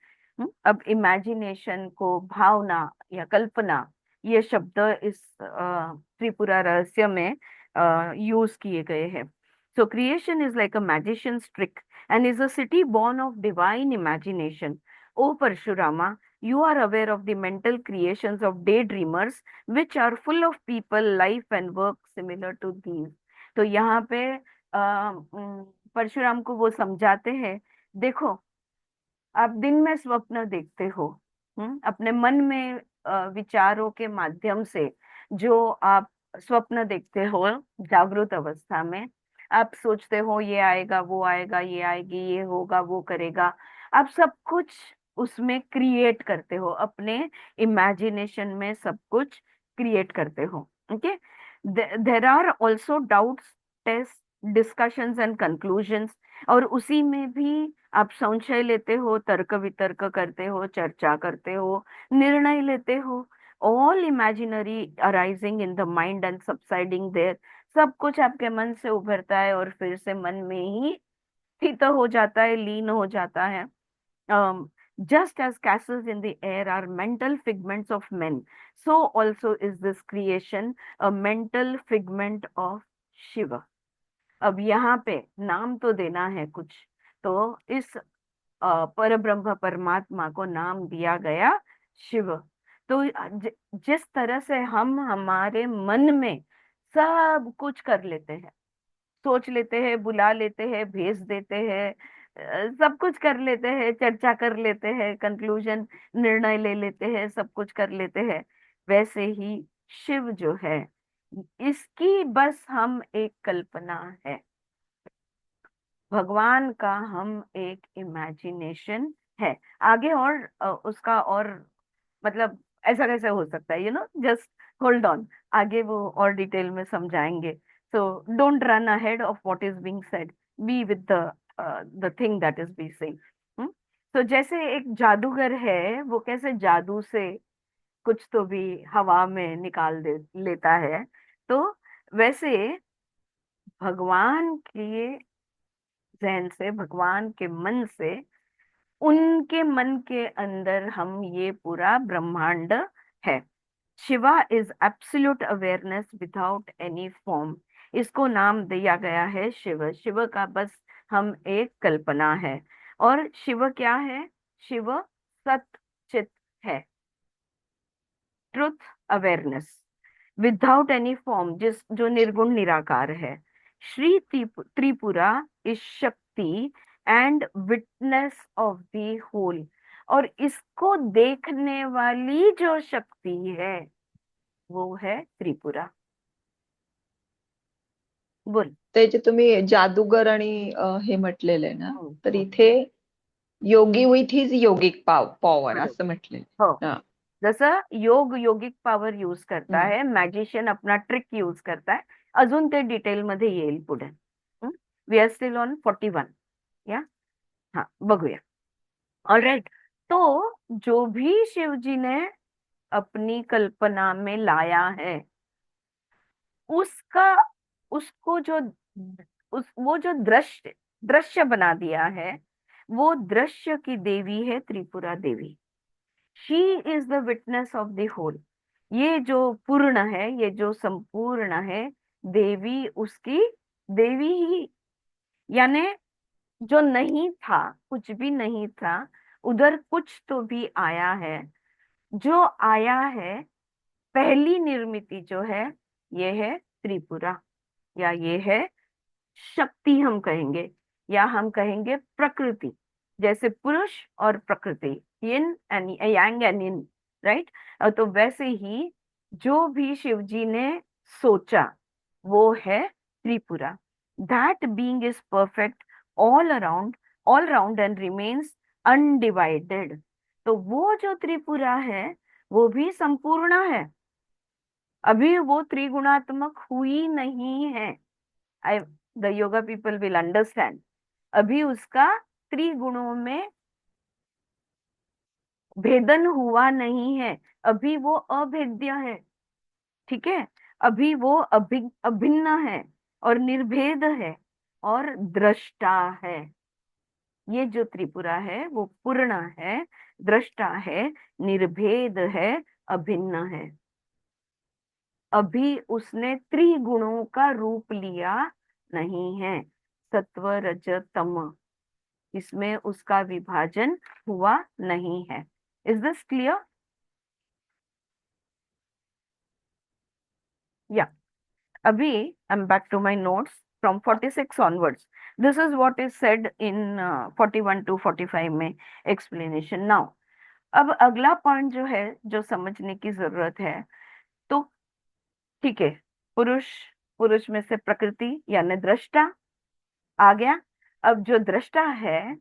अब इमेजिनेशन को भावना या कल्पना, ये शब्द इस त्रिपुरा रहस्य में यूज किए गए हैं। So creation is like a magician's trick and is a city born of divine imagination। O Parshurama, you are aware of the mental creations of daydreamers which are full of people, life and work similar to these। तो यहाँ पे परशुराम को वो समझाते हैं, देखो, आप दिन में स्वप्न देखते हो, अपने मन में विचारों के माध्यम से जो आप स्वप्न देखते हो जागृत अवस्था में, आप सोचते हो ये आएगा, वो आएगा, ये आएगी, ये होगा, वो करेगा। आप सब कुछ उसमें क्रिएट करते हो, अपने इमेजिनेशन में सब कुछ क्रिएट करते हो। Okay, there are also doubts, test, discussions and conclusions. और उसी में भी आप संशय लेते हो, तर्क वितर्क करते हो, चर्चा करते हो, निर्णय लेते हो। All imaginary arising in the mind and subsiding there. सब कुछ आपके मन से उभरता है और फिर से मन में ही स्थित हो जाता है, लीन हो जाता है। Just as castles in the air are mental figments of men, so also is this creation a mental figment of Shiva। अब यहाँ पे नाम तो देना है कुछ, तो इस पर ब्रह्म परमात्मा को नाम दिया गया शिव। तो जिस तरह से हम हमारे मन में सब कुछ कर लेते हैं, सोच लेते हैं, बुला लेते हैं, भेज देते हैं, सब कुछ कर लेते हैं, चर्चा कर लेते हैं, कंक्लूजन, निर्णय ले लेते हैं, सब कुछ कर लेते हैं, वैसे ही शिव जो है, इसकी बस हम एक कल्पना है, भगवान का हम एक इमेजिनेशन है। आगे और उसका और मतलब ऐसा कैसे हो सकता है, जस्ट होल्ड ऑन, आगे वो और डिटेल में समझाएंगे। So don't run ahead of what is being said, be with the thing that is be saying. तो जैसे एक जादूगर है, वो कैसे जादू से कुछ तो भी हवा में निकाल दे लेता है, तो वैसे भगवान के जहन से, भगवान के मन से, उनके मन के अंदर हम ये पूरा ब्रह्मांड है। Shiva is absolute awareness without any form. इसको नाम दिया गया है शिव। शिव का बस हम एक कल्पना है। और शिव क्या है? शिव सत चित है, truth awareness, without any form, जिस जो निर्गुण निराकार है। Shri Tripura is Shakti and witness of the whole, और इसको देखने वाली जो शक्ति है वो है त्रिपुरा। बोल। ते जे तुम्ही जादूगर आणि हे म्हटलेलं आहे ना, हम्म, तर हम्म, इथे योगी विथ हिज योगिक पॉवर बरोबर. असं म्हटले. हो, हा. जसं योग योगिक पॉवर यूज करता हम्म. है, मॅजिशियन अपना ट्रिक यूज करताय, अजून ते डिटेल मध्ये येईल पुढे. We are still on 41. Yeah, हाँ बघूया. ऑलराइट. तो जो भी शिव जी ने अपनी कल्पना में लाया है, उसका उसको जो वो जो दृश्य दृश्य बना दिया है, वो दृश्य की देवी है Tripura Devi. She is the witness of the whole. ये जो पूर्ण है, ये जो संपूर्ण है, देवी उसकी देवी ही, यानी जो नहीं था, कुछ भी नहीं था, उधर कुछ तो भी आया है. जो आया है, पहली निर्मिति जो है, ये है त्रिपुरा, या ये है शक्ति हम कहेंगे, या हम कहेंगे प्रकृति. जैसे पुरुष और प्रकृति, yin and yang and yin, right. तो वैसे ही जो भी शिव जी ने सोचा वो है Tripura. That being is perfect all round and remains undivided. तो वो जो त्रिपुरा है वो भी संपूर्ण है, अभी वो त्रिगुणात्मक हुई नहीं है. I the yoga people will understand. अभी उसका त्रिगुणों में भेदन हुआ नहीं है, अभी वो अभेद्य है. ठीक है, अभी वो अभिन्न है और निर्भेद है और दृष्टा है. ये जो त्रिपुरा है वो पूर्ण है, दृष्टा है, निर्भेद है, अभिन्न है. अभी उसने त्रिगुणों का रूप लिया नहीं है, सत्व रज तम, इसमें उसका विभाजन हुआ नहीं है. Is this clear? या, अभी I am back to my notes from 46 onwards. This is what is said in 41 to 45 में एक्सप्लेनेशन. नाउ अब अगला पॉइंट जो है, जो समझने की जरूरत है, तो ठीक है, पुरुष, पुरुष में से प्रकृति यानी दृष्टा आ गया. अब जो दृष्टा है,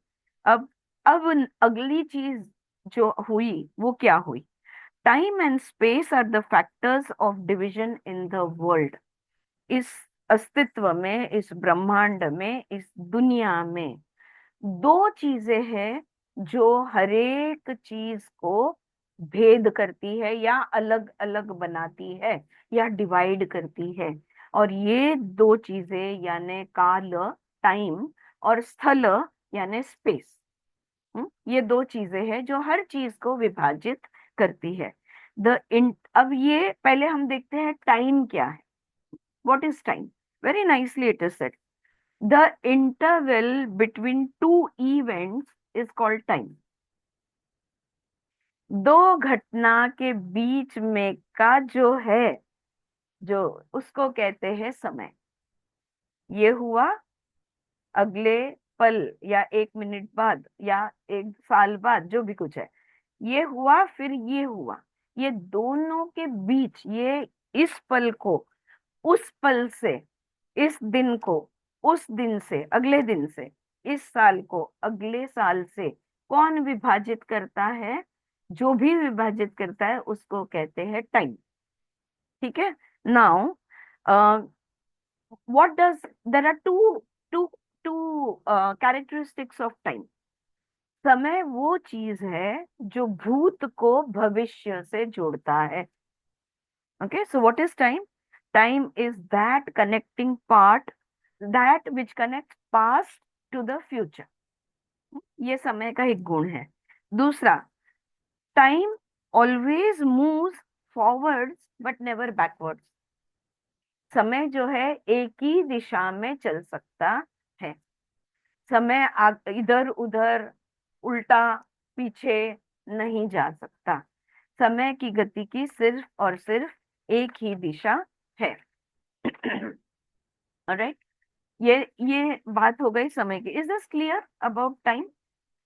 अब अब अगली चीज जो हुई वो क्या हुई? Time and space are the factors of division in the world. इस अस्तित्व में, इस ब्रह्मांड में, इस दुनिया में दो चीजें हैं जो हरेक चीज को भेद करती है, या अलग अलग बनाती है, या डिवाइड करती है. और ये दो चीजें यानी काल, टाइम, और स्थल यानी स्पेस, ये दो चीजें हैं जो हर चीज को विभाजित करती है. अब ये पहले हम देखते हैं टाइम क्या है. What is time? Very nicely it is said, the interval between two events is called time. दो घटना के बीच में का जो है, जो उसको कहते हैं समय. ये हुआ, अगले पल या 1 मिनट बाद या 1 साल बाद, जो भी कुछ है, ये हुआ, फिर ये हुआ. ये दोनों के बीच, ये इस पल को उस पल से, इस दिन को उस दिन से अगले दिन से, इस साल को अगले साल से कौन विभाजित करता है? जो भी विभाजित करता है उसको कहते हैं टाइम. ठीक है. Now what does there are two two two characteristics of time. समय वो चीज है जो भूत को भविष्य से जोड़ता है. Okay, so what is time? Time is that connecting part, that which connect past to the future. ये समय का एक गुण है. दूसरा, time always moves forwards but never backwards. समय जो है एक ही दिशा में चल सकता है. समय इधर उधर, उल्टा, पीछे नहीं जा सकता. समय की गति की सिर्फ और सिर्फ एक ही दिशा है। ऑलराइट, ये बात हो गई समय की। Is this clear about time?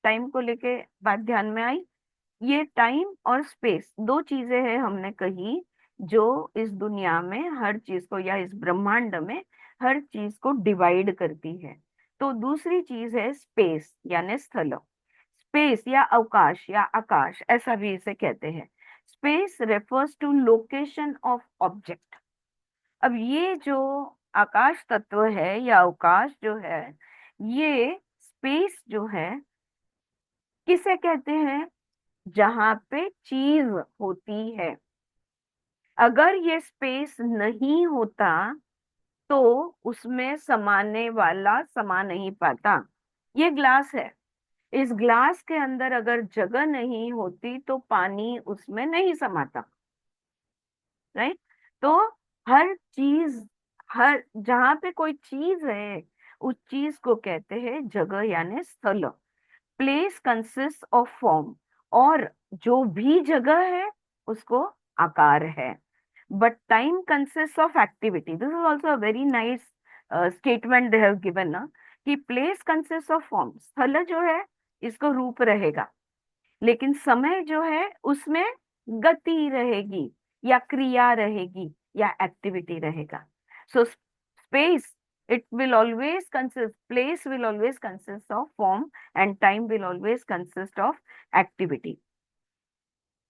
Time को लेके बात ध्यान में आई? ये टाइम और स्पेस दो चीजें हैं हमने कही, जो इस दुनिया में हर चीज को, या इस ब्रह्मांड में हर चीज को डिवाइड करती है। तो दूसरी चीज है स्पेस यानी स्थल। स्पेस या अवकाश या आकाश, ऐसा भी इसे कहते हैं। Space refers to location of object. अब ये जो आकाश तत्व है या अवकाश जो है, ये स्पेस जो है, किसे कहते हैं? जहां पे चीज होती है। अगर ये स्पेस नहीं होता तो उसमें समाने वाला समा नहीं पाता। ये ग्लास है, इस ग्लास के अंदर अगर जगह नहीं होती तो पानी उसमें नहीं समाता। राइट? तो हर चीज, हर जहां पे कोई चीज है, उस चीज को कहते हैं जगह यानी स्थल। प्लेस कंसिस्ट ऑफ फॉर्म, और जो भी जगह है उसको आकार है। But time consist of activity. This is also a very nice statement they have given ना, कि प्लेस कंसिस्ट ऑफ फॉर्म, स्थल जो है इसको रूप रहेगा, लेकिन समय जो है उसमें गति रहेगी, या क्रिया रहेगी, या एक्टिविटी रहेगा। So space, it will always consist, place will always consist of form, and time will always consist of activity.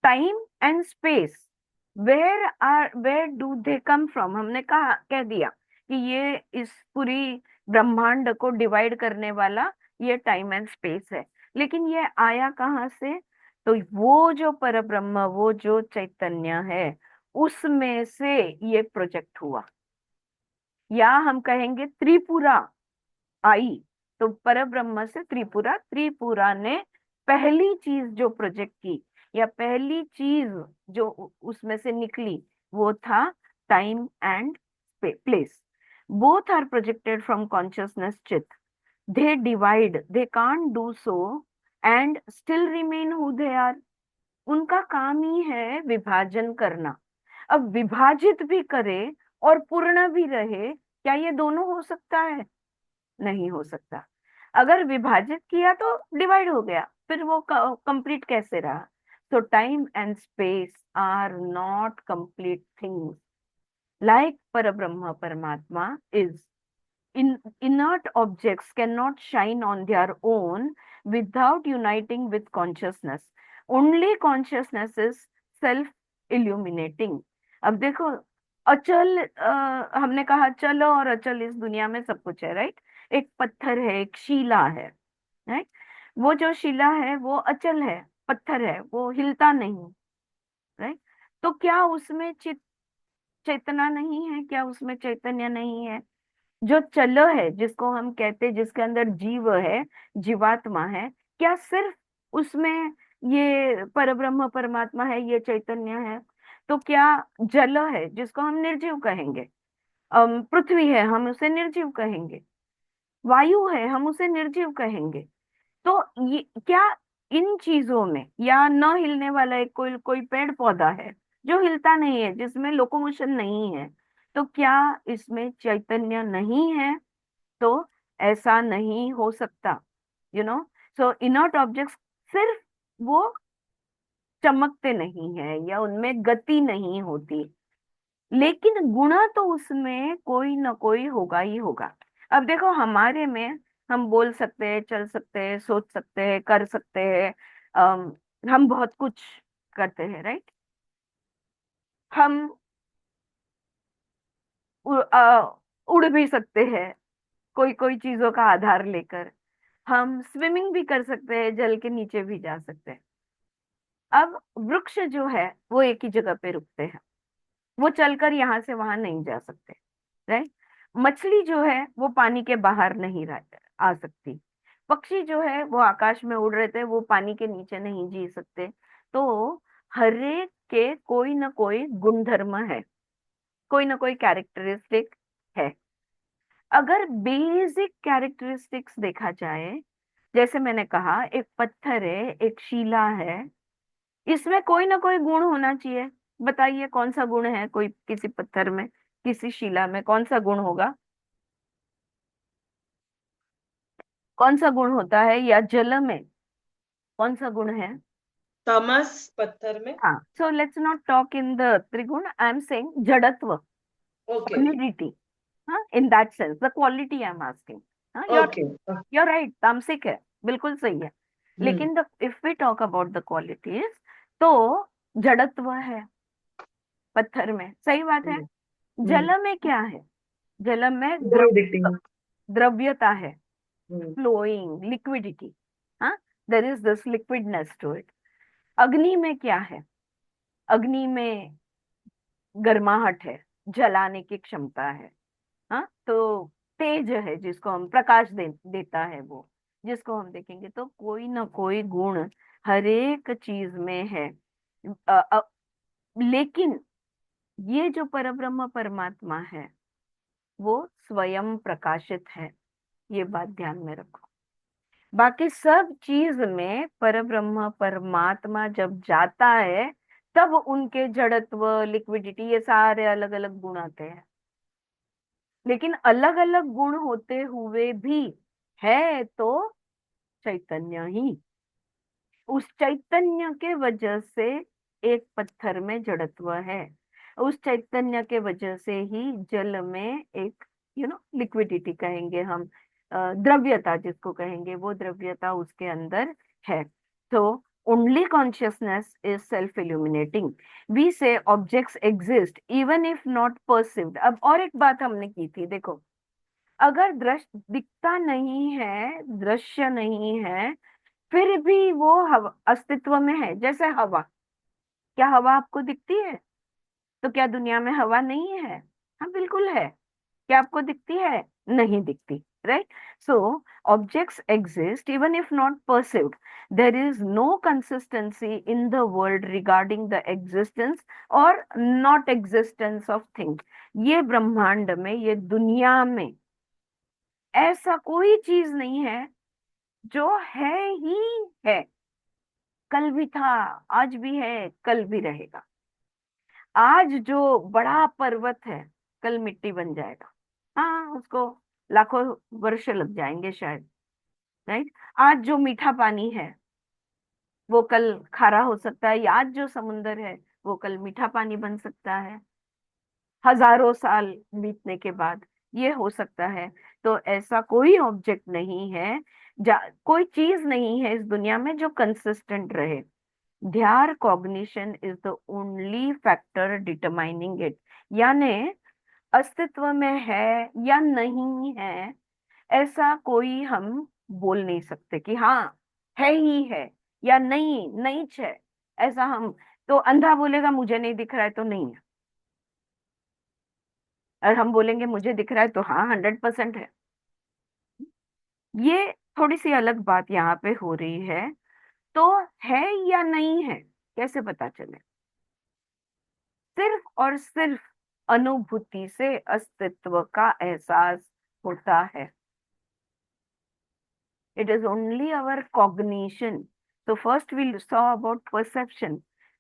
Time and space, where do they come from? हमने कहा, कह दिया कि ये इस पूरी ब्रह्मांड को डिवाइड करने वाला ये टाइम एंड स्पेस है। लेकिन ये आया कहाँ से? तो वो जो परब्रह्म, वो जो चैतन्य है, उसमें से ये प्रोजेक्ट हुआ, या हम कहेंगे त्रिपुरा आई। तो परब्रह्म से त्रिपुरा, त्रिपुरा ने पहली चीज जो प्रोजेक्ट की, या पहली चीज जो उसमें से निकली, वो था time and place. Both are projected from consciousness chit. They divide, they can't do so and still remain who they are. उनका काम ही है विभाजन करना। अब विभाजित भी करे और पूर्ण भी रहे, क्या ये दोनों हो सकता है? नहीं हो सकता। अगर विभाजित किया तो डिवाइड हो गया, फिर वो कंप्लीट कैसे रहा? तो time and space are not complete things, like Parabrahma Paramatma is. Inert objects cannot shine on their own without uniting with consciousness. Only consciousness is self illuminating. अब देखो, अचल, हमने कहा चल और अचल इस दुनिया में सब कुछ है, राइट? एक पत्थर है, एक शिला है, राइट? वो जो शिला है वो अचल है, पत्थर है, वो हिलता नहीं, राइट? तो क्या उसमें चेतना नहीं है? क्या उसमें चैतन्य नहीं है? जो चल है, जिसको हम कहते हैं, जिसके अंदर जीव है, जीवात्मा है, क्या सिर्फ उसमें ये परब्रह्म परमात्मा है, ये चैतन्य है? तो क्या जल है जिसको हम निर्जीव कहेंगे, पृथ्वी है हम उसे निर्जीव कहेंगे, वायु है हम उसे निर्जीव कहेंगे? तो ये क्या इन चीजों में, या न हिलने वाला एक कोई कोई पेड़ पौधा है जो हिलता नहीं है, जिसमें लोकोमोशन नहीं है, तो क्या इसमें चैतन्य नहीं है? तो ऐसा नहीं हो सकता, you know. So inert objects सिर्फ वो चमकते नहीं है, या उनमें गति नहीं होती, लेकिन गुणा तो उसमें कोई ना कोई होगा ही होगा। अब देखो, हमारे में हम बोल सकते हैं, चल सकते हैं, सोच सकते हैं, कर सकते हैं, हम बहुत कुछ करते हैं, राइट? हम उड़ भी सकते हैं कोई कोई चीजों का आधार लेकर। हम स्विमिंग भी कर सकते हैं, जल के नीचे भी जा सकते हैं। अब वृक्ष जो है वो एक ही जगह पे रुकते हैं, वो चलकर यहाँ से वहां नहीं जा सकते, राइट? मछली जो है वो पानी के बाहर नहीं आ सकती। पक्षी जो है वो आकाश में उड़ रहे थे, वो पानी के नीचे नहीं जी सकते। तो हरेक के कोई ना कोई गुणधर्म है, कोई ना कोई कैरेक्टरिस्टिक है। अगर बेसिक कैरेक्टरिस्टिक्स देखा जाए, जैसे मैंने कहा, एक पत्थर है, एक शिला है, इसमें कोई ना कोई गुण होना चाहिए। बताइए कौन सा गुण है, कोई किसी पत्थर में, किसी शिला में कौन सा गुण होगा? कौन सा गुण होता है? या जल में कौन सा गुण है? तमस पत्थर में। हाँ, so let's not talk in the trigun, I am saying jadatva, okay solidity. हाँ, in that sense the quality I am asking. हाँ, ओके। you're राइट, तामसिक है, बिल्कुल सही है। हम्म लेकिन the if we talk about the qualities, तो जड़त्व है पत्थर में, सही बात है। हम्म हम्म। जल में क्या है? जल में फ्लूइडिटी। द्रव्यता है, हम्म फ्लोइंग, लिक्विडिटी। हाँ, there is this liquidness to it. अग्नि में क्या है? अग्नि में गर्माहट है, जलाने की क्षमता है। हाँ, तो तेज है, जिसको हम प्रकाश देता है वो, जिसको हम देखेंगे तो कोई ना कोई गुण हर एक चीज में है। अ, अ, लेकिन ये जो परब्रह्म परमात्मा है, वो स्वयं प्रकाशित है, ये बात ध्यान में रखो। बाकी सब चीज में परब्रह्म परमात्मा जब जाता है, तब उनके जड़त्व, लिक्विडिटी, ये सारे अलग अलग गुण आते हैं। लेकिन अलग अलग गुण होते हुए भी है तो चैतन्य ही। उस चैतन्य के वजह से एक पत्थर में जड़त्व है, उस चैतन्य के वजह से ही जल में एक लिक्विडिटी कहेंगे हम, द्रव्यता जिसको कहेंगे, वो द्रव्यता उसके अंदर है। तो only consciousness is self illuminating. We say objects exist even if not perceived. अब और एक बात हमने की थी, देखो, अगर दृश्य दिखता नहीं है, दृश्य नहीं है, फिर भी वो हवा अस्तित्व में है। जैसे हवा, क्या हवा आपको दिखती है? तो क्या दुनिया में हवा नहीं है? हाँ, बिल्कुल है। क्या आपको दिखती है? नहीं दिखती, right? So objects exist even if not perceived. There is no consistency in the world regarding the existence और नॉट एग्जिस्टेंस ऑफ थिंग्स। ये ब्रह्मांड में, ये दुनिया में ऐसा कोई चीज नहीं है जो है ही है। कल भी था, आज भी है, कल भी रहेगा। आज जो बड़ा पर्वत है, कल मिट्टी बन जाएगा। हाँ, उसको लाखों वर्ष लग जाएंगे शायद, राइट? आज जो मीठा पानी है, वो कल खारा हो सकता है, या आज जो समुंदर है, वो कल मीठा पानी बन सकता है, हजारों साल बीतने के बाद ये हो सकता है। तो ऐसा कोई ऑब्जेक्ट नहीं है, कोई चीज नहीं है इस दुनिया में जो कंसिस्टेंट रहे। ध्यार cognition is the only factor determining it. यानी अस्तित्व में है या नहीं है, ऐसा कोई हम बोल नहीं सकते कि हाँ है ही है, या नहीं नहीं है। ऐसा हम, तो अंधा बोलेगा मुझे नहीं दिख रहा है तो नहीं है, और हम बोलेंगे मुझे दिख रहा है तो हाँ 100% है। ये थोड़ी सी अलग बात यहाँ पे हो रही है। तो है या नहीं है, कैसे पता चले? सिर्फ और सिर्फ अनुभूति से अस्तित्व का एहसास होता है। It is only our cognition. So first we saw about perception.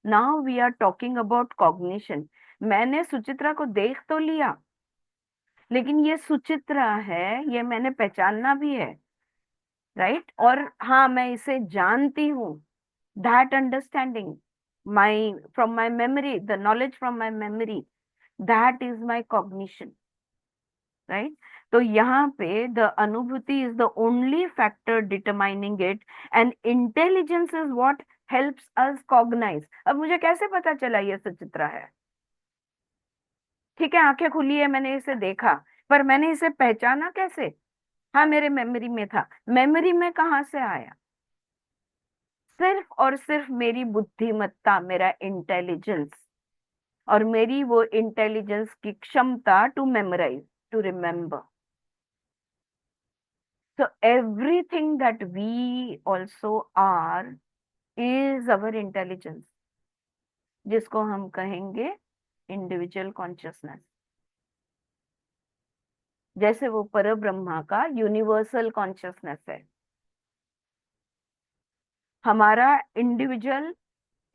Now we are talking about cognition. मैंने सुचित्रा को देख तो लिया, लेकिन ये सुचित्रा है, ये मैंने पहचानना भी है, राइट? और हाँ, मैं इसे जानती हूँ। That understanding, my from my memory, the knowledge from my memory, that is my cognition, right? तो यहाँ पे द अनुभूति is the only factor determining it, and intelligence is what helps us cognise. अब मुझे कैसे पता चला ये सचित्रा है? ठीक है, आंखें खुली है, मैंने इसे देखा, पर मैंने इसे पहचाना कैसे? हाँ, मेरे मेमोरी में था। मेमोरी में कहाँ से आया? सिर्फ और सिर्फ मेरी बुद्धिमत्ता, मेरा इंटेलिजेंस, और मेरी वो इंटेलिजेंस की क्षमता to memorise, to remember. So everything that we also are is our intelligence, जिसको हम कहेंगे इंडिविजुअल कॉन्शियसनेस। जैसे वो परब्रह्मा का यूनिवर्सल कॉन्शियसनेस है, हमारा इंडिविजुअल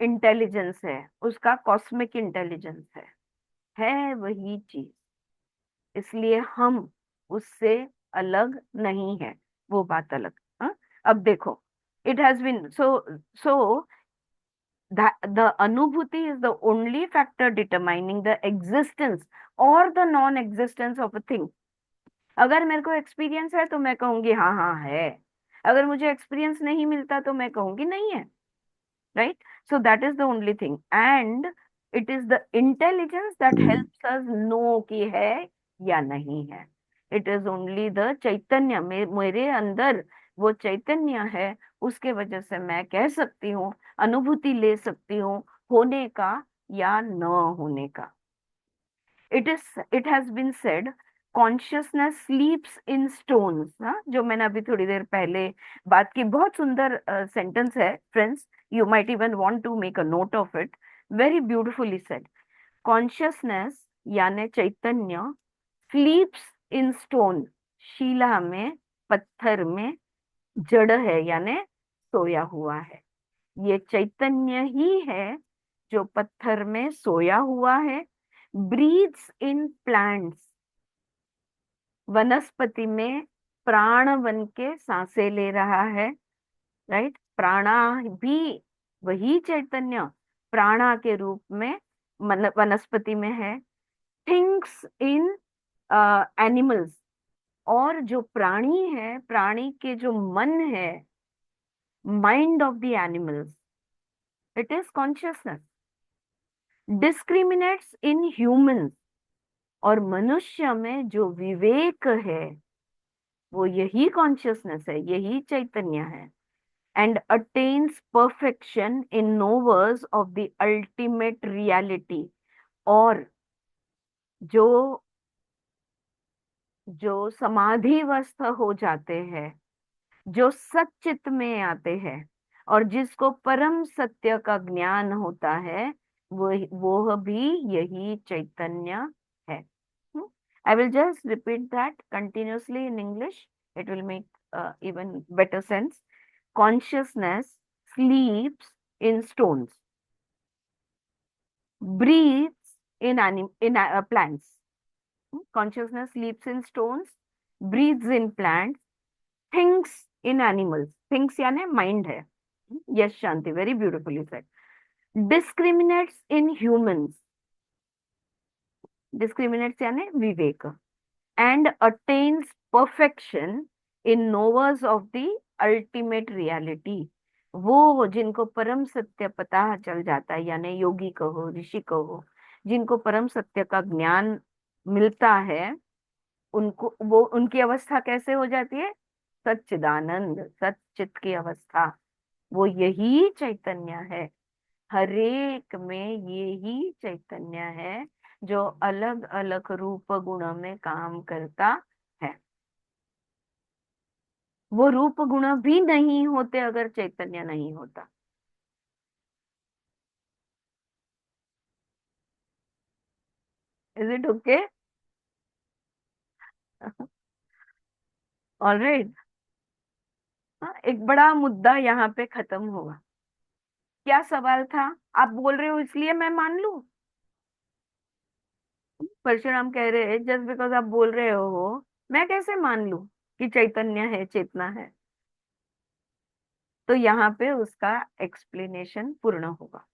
इंटेलिजेंस है, उसका कॉस्मिक इंटेलिजेंस है वही चीज। इसलिए हम उससे अलग नहीं है, वो बात अलग। हाँ? अब देखो, it has been so the anubhuti is the only factor determining the existence or the non existence of a thing। अगर मेरे को एक्सपीरियंस है तो मैं कहूंगी हाँ हाँ है, अगर मुझे एक्सपीरियंस नहीं मिलता तो मैं कहूंगी नहीं है। Right? So that is the only thing, and it is the intelligence that helps us know कि है या नहीं है। इट इज ओनली द चैतन्य, मेरे अंदर वो चैतन्य है, उसके वजह से मैं कह सकती हूँ, अनुभूति ले सकती हूँ होने का या न होने का। It has been said consciousness sleeps in stones. हाँ, जो मैंने अभी थोड़ी देर पहले बात की, बहुत सुंदर सेंटेंस है friends, you might even want to make a note of it, very beautifully said। consciousness यानी चैतन्य sleeps in stone, शिला में, पत्थर में, जड़ है यानी सोया हुआ है। ये चैतन्य ही है जो पत्थर में सोया हुआ है। ब्रीथ्स इन प्लांट्स, वनस्पति में प्राण बन के सांसें ले रहा है। राइट? प्राणा भी वही चैतन्य प्राणा के रूप में वनस्पति में है। थिंग्स इन एनिमल्स, और जो प्राणी है, प्राणी के जो मन है, mind of the animals, it is consciousness. Discriminates in humans, और मनुष्य में जो विवेक है वो यही कॉन्शियसनेस है, यही चैतन्य है। and attains perfection in knowers of the ultimate reality, और जो जो समाधिवस्थ हो जाते हैं, जो सच्चित में आते हैं, और जिसको परम सत्य का ज्ञान होता है, वो भी यही चैतन्य है। I will just repeat that continuously in English, it will make even better sense। Consciousness sleeps in stones, breathes in plants। Consciousness sleeps in stones, breathes in plants, thinks in animals। Thinks यानी mind है। Yes, Shanti, very beautifully said। Discriminates in humans, discriminates यानी विवेक, and attains perfection in knowers of the ultimate reality। वो जिनको परम सत्य पता चल जाता है, यानी योगी कहो, ऋषि कहो, जिनको परम सत्य का ज्ञान मिलता है, उनको वो उनकी अवस्था कैसे हो जाती है? सच्चिदानंद, सच्चित की अवस्था। वो यही चैतन्य है, हरेक में ये ही चैतन्य है जो अलग अलग रूप गुण में काम करता है। वो रूप गुण भी नहीं होते अगर चैतन्य नहीं होता। Is it okay? ऑलराइट। एक बड़ा मुद्दा यहाँ पे खत्म हुआ। क्या सवाल था? आप बोल रहे हो इसलिए मैं मान लूं? परशुराम कह रहे हैं जस्ट बिकॉज आप बोल रहे हो मैं कैसे मान लूं कि चैतन्य है, चेतना है? तो यहाँ पे उसका एक्सप्लेनेशन पूर्ण होगा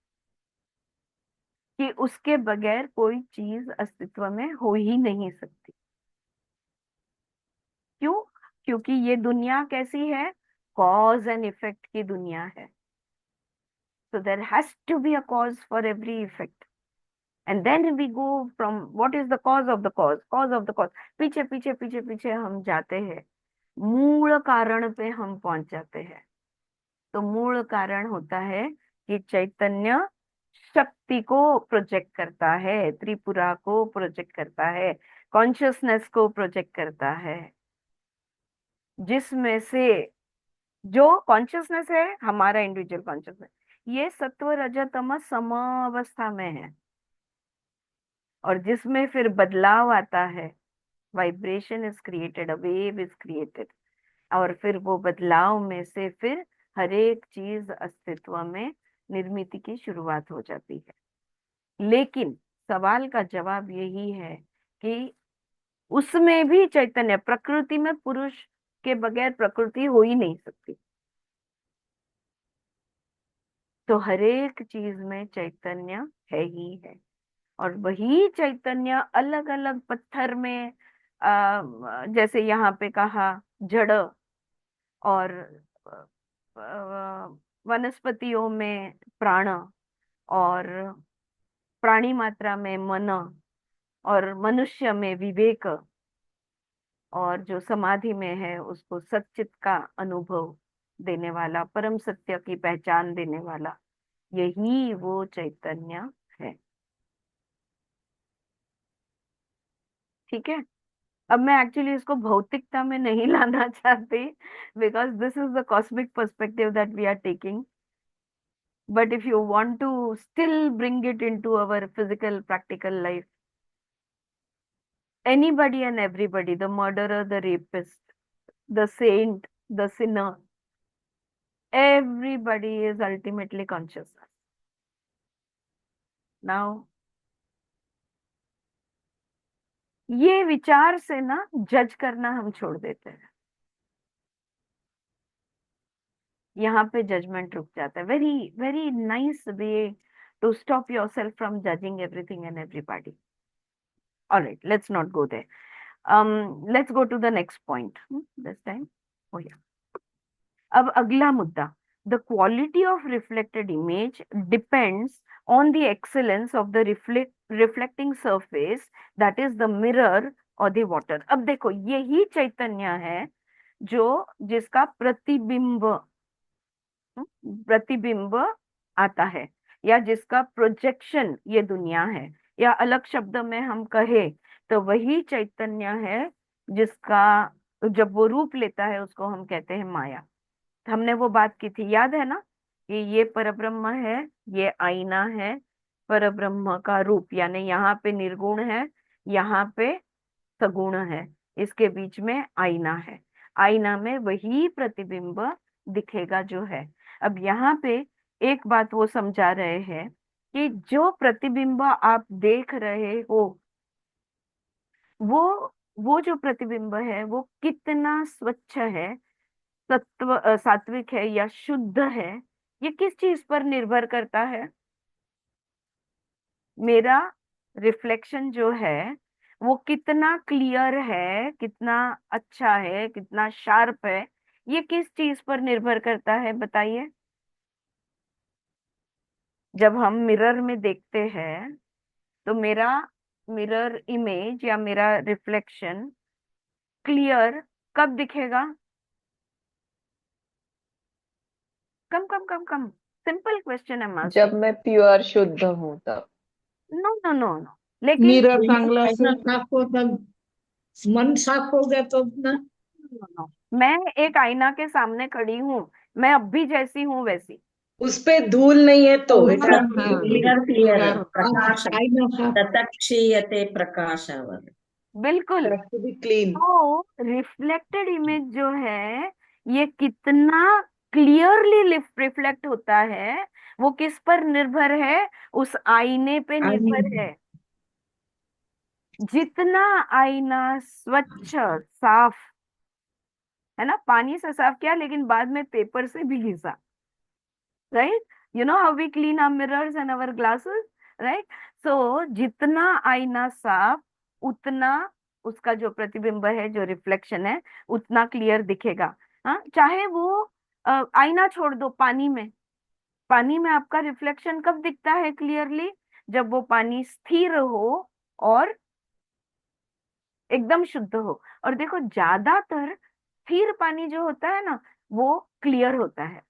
कि उसके बगैर कोई चीज अस्तित्व में हो ही नहीं सकती। क्यों? क्योंकि ये दुनिया कैसी है? कॉज एंड इफेक्ट की दुनिया है। So there has to be a cause for every effect. And then we go from what is the cause of the cause, cause of the cause। पीछे पीछे पीछे पीछे हम जाते हैं, मूल कारण पे हम पहुंच जाते हैं। तो मूल कारण होता है कि चैतन्य शक्ति को प्रोजेक्ट करता है, त्रिपुरा को प्रोजेक्ट करता है, कॉन्शियसनेस को प्रोजेक्ट करता है, जिसमें से जो कॉन्शियसनेस है हमारा इंडिविजुअल कॉन्शियसनेस, ये सत्व रज तम सम अवस्था में है, और जिसमें फिर बदलाव आता है, vibration is created, a wave is created, और फिर वो बदलाव में से फिर हर एक चीज अस्तित्व में निर्मिति की शुरुआत हो जाती है। लेकिन सवाल का जवाब यही है कि उसमें भी चैतन्य, प्रकृति में पुरुष के बगैर प्रकृति हो ही नहीं सकती। तो हर एक चीज में चैतन्य है ही है, और वही चैतन्य अलग अलग पत्थर में, जैसे यहाँ पे कहा जड़, और वनस्पतियों में प्राण, और प्राणी मात्रा में मन, और मनुष्य में विवेक, और जो समाधि में है उसको सच्चित का अनुभव देने वाला, परम सत्य की पहचान देने वाला, यही वो चैतन्य है। ठीक है। अब मैं एक्चुअली इसको भौतिकता में नहीं लाना चाहती, because this is the cosmic perspective that we are taking, but if you want to still bring it into our physical practical life, anybody and everybody, the murderer, the rapist, the saint, the sinner, everybody is ultimately consciousness. Now, ये विचार से ना जज करना हम छोड़ देते हैं, यहाँ पे जजमेंट रुक जाता है। Very very nice way to stop yourself from judging everything and everybody. Alright, let's not go there. Let's go to the next point. This time, oh yeah. अब अगला मुद्दा, the quality of reflected image depends on the excellence of the reflecting surface, that is the mirror or the water. अब देखो, यही चैतन्य है जो जिसका प्रतिबिंब आता है, या जिसका प्रोजेक्शन ये दुनिया है, या अलग शब्द में हम कहे तो वही चैतन्य है जिसका जब वो रूप लेता है उसको हम कहते हैं माया। हमने वो बात की थी, याद है ना, कि ये परब्रह्म है, ये आईना है, परब्रह्म का रूप, यानी यहाँ पे निर्गुण है, यहाँ पे सगुण है, इसके बीच में आईना है, आईना में वही प्रतिबिंब दिखेगा जो है। अब यहाँ पे एक बात वो समझा रहे हैं कि जो प्रतिबिंब आप देख रहे हो, वो वो जो प्रतिबिंब है वो कितना स्वच्छ है, सात्विक है या शुद्ध है, ये किस चीज पर निर्भर करता है? मेरा रिफ्लेक्शन जो है वो कितना क्लियर है, कितना अच्छा है, कितना शार्प है, ये किस चीज पर निर्भर करता है बताइए? जब हम मिरर में देखते हैं तो मेरा मिरर इमेज या मेरा रिफ्लेक्शन क्लियर कब दिखेगा? कम कम कम कम, सिंपल क्वेश्चन है मास्टर। जब मैं प्योर शुद्ध हूं तब। नो नो नो नो, लेकिन मिरर चांगला आईना असेल साफ होता, मन साफ हो गया तो ना। no, मैं एक आईना के सामने खड़ी हूँ, मैं अब भी जैसी हूँ वैसी। उस पे धूल नहीं है तो हाँ, এটা क्लियर क्लियर क्लियर प्रकाश आईना साफ ततक्षीयते प्रकाशवर। बिल्कुल। To be clean. तो रिफ्लेक्टेड इमेज जो है ये कितना क्लियरली रिफ्लेक्ट होता है, वो किस पर निर्भर है? उस आईने पे निर्भर है। जितना आईना स्वच्छ साफ है ना, पानी से साफ किया लेकिन बाद में पेपर से भी घिसा, right? You know how we clean our mirrors and our glasses, right? So जितना आईना साफ, उतना उसका जो प्रतिबिंब है, जो रिफ्लेक्शन है, उतना क्लियर दिखेगा। हाँ, चाहे वो आईना छोड़ दो, पानी में, पानी में आपका रिफ्लेक्शन कब दिखता है क्लियरली? जब वो पानी स्थिर हो और एकदम शुद्ध हो। और देखो, ज्यादातर स्थिर पाणी जो होता है ना वो क्लिअर होता है।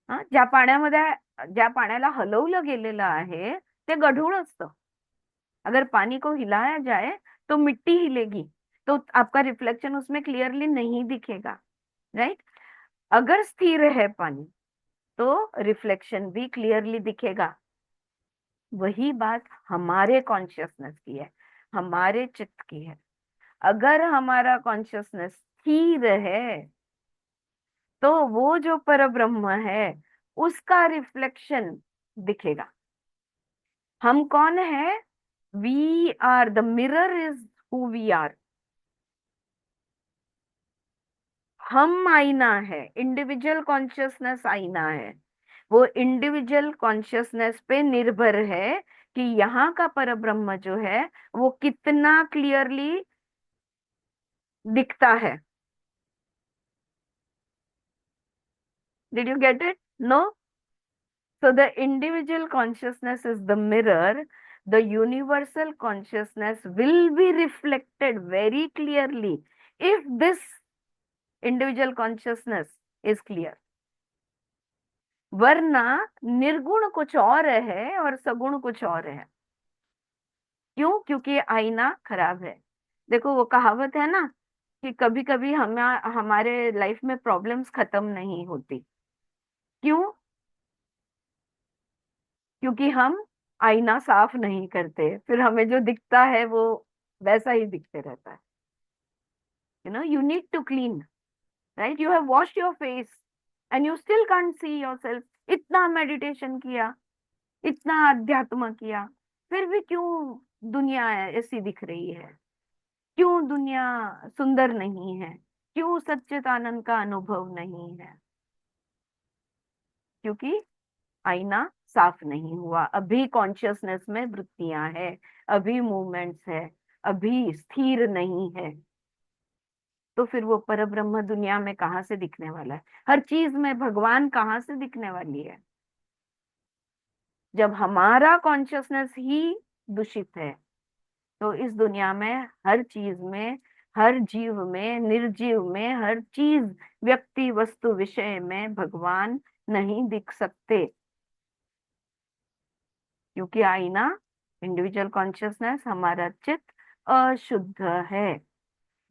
हा, ज्या पाण्याला हलवलं गेलेलं आहे ते गढूळ असतं। अगर पानी को हिलाया जाए तो मिट्टी हिलेगी, तो आपका रिफ्लेक्शन उसमें क्लियरली नहीं दिखेगा, राइट? अगर स्थिर है पानी तो रिफ्लेक्शन भी क्लियरली दिखेगा। वही बात हमारे कॉन्शियसनेस की है, हमारे चित्त की है। अगर हमारा कॉन्शियसनेस स्थिर है तो वो जो परब्रह्म है उसका रिफ्लेक्शन दिखेगा। हम कौन है? We are, the mirror is who we are. हम आईना है, इंडिविजुअल कॉन्शियसनेस आईना है। वो इंडिविजुअल कॉन्शियसनेस पे निर्भर है कि यहाँ का परब्रह्म जो है वो कितना क्लियरली दिखता है। Did you get it? No? So the individual consciousness is the mirror. The universal consciousness will be reflected very clearly if this individual consciousness is clear. वरना निर्गुण कुछ और है और सगुण कुछ और है। क्यों? क्योंकि आईना खराब है। देखो वो कहावत है ना कि कभी कभी हमारे लाइफ में प्रॉब्लम्स खत्म नहीं होती। क्यों? क्योंकि हम आईना साफ नहीं करते, फिर हमें जो दिखता है वो वैसा ही दिखते रहता है। You need to clean, right? You have washed your face and you still can't see yourself. इतना मेडिटेशन किया, इतना अध्यात्म किया, फिर भी क्यों दुनिया ऐसी दिख रही है? क्यों दुनिया सुंदर नहीं है? क्यों सच्चिदानंद का अनुभव नहीं है? क्योंकि आईना साफ नहीं हुआ। अभी कॉन्शियसनेस में वृत्तियां है, अभी मूवमेंट्स है, अभी स्थिर नहीं है। तो फिर वो परब्रह्म दुनिया में कहाँ से दिखने वाला है? हर चीज में भगवान कहाँ से दिखने वाली है? जब हमारा कॉन्शियसनेस ही दूषित है तो इस दुनिया में हर चीज में, हर जीव में, निर्जीव में, हर चीज, व्यक्ति, वस्तु, विषय में भगवान नहीं दिख सकते। क्योंकि आईना, इंडिविजुअल कॉन्शियसनेस, हमारा चित्त अशुद्ध है।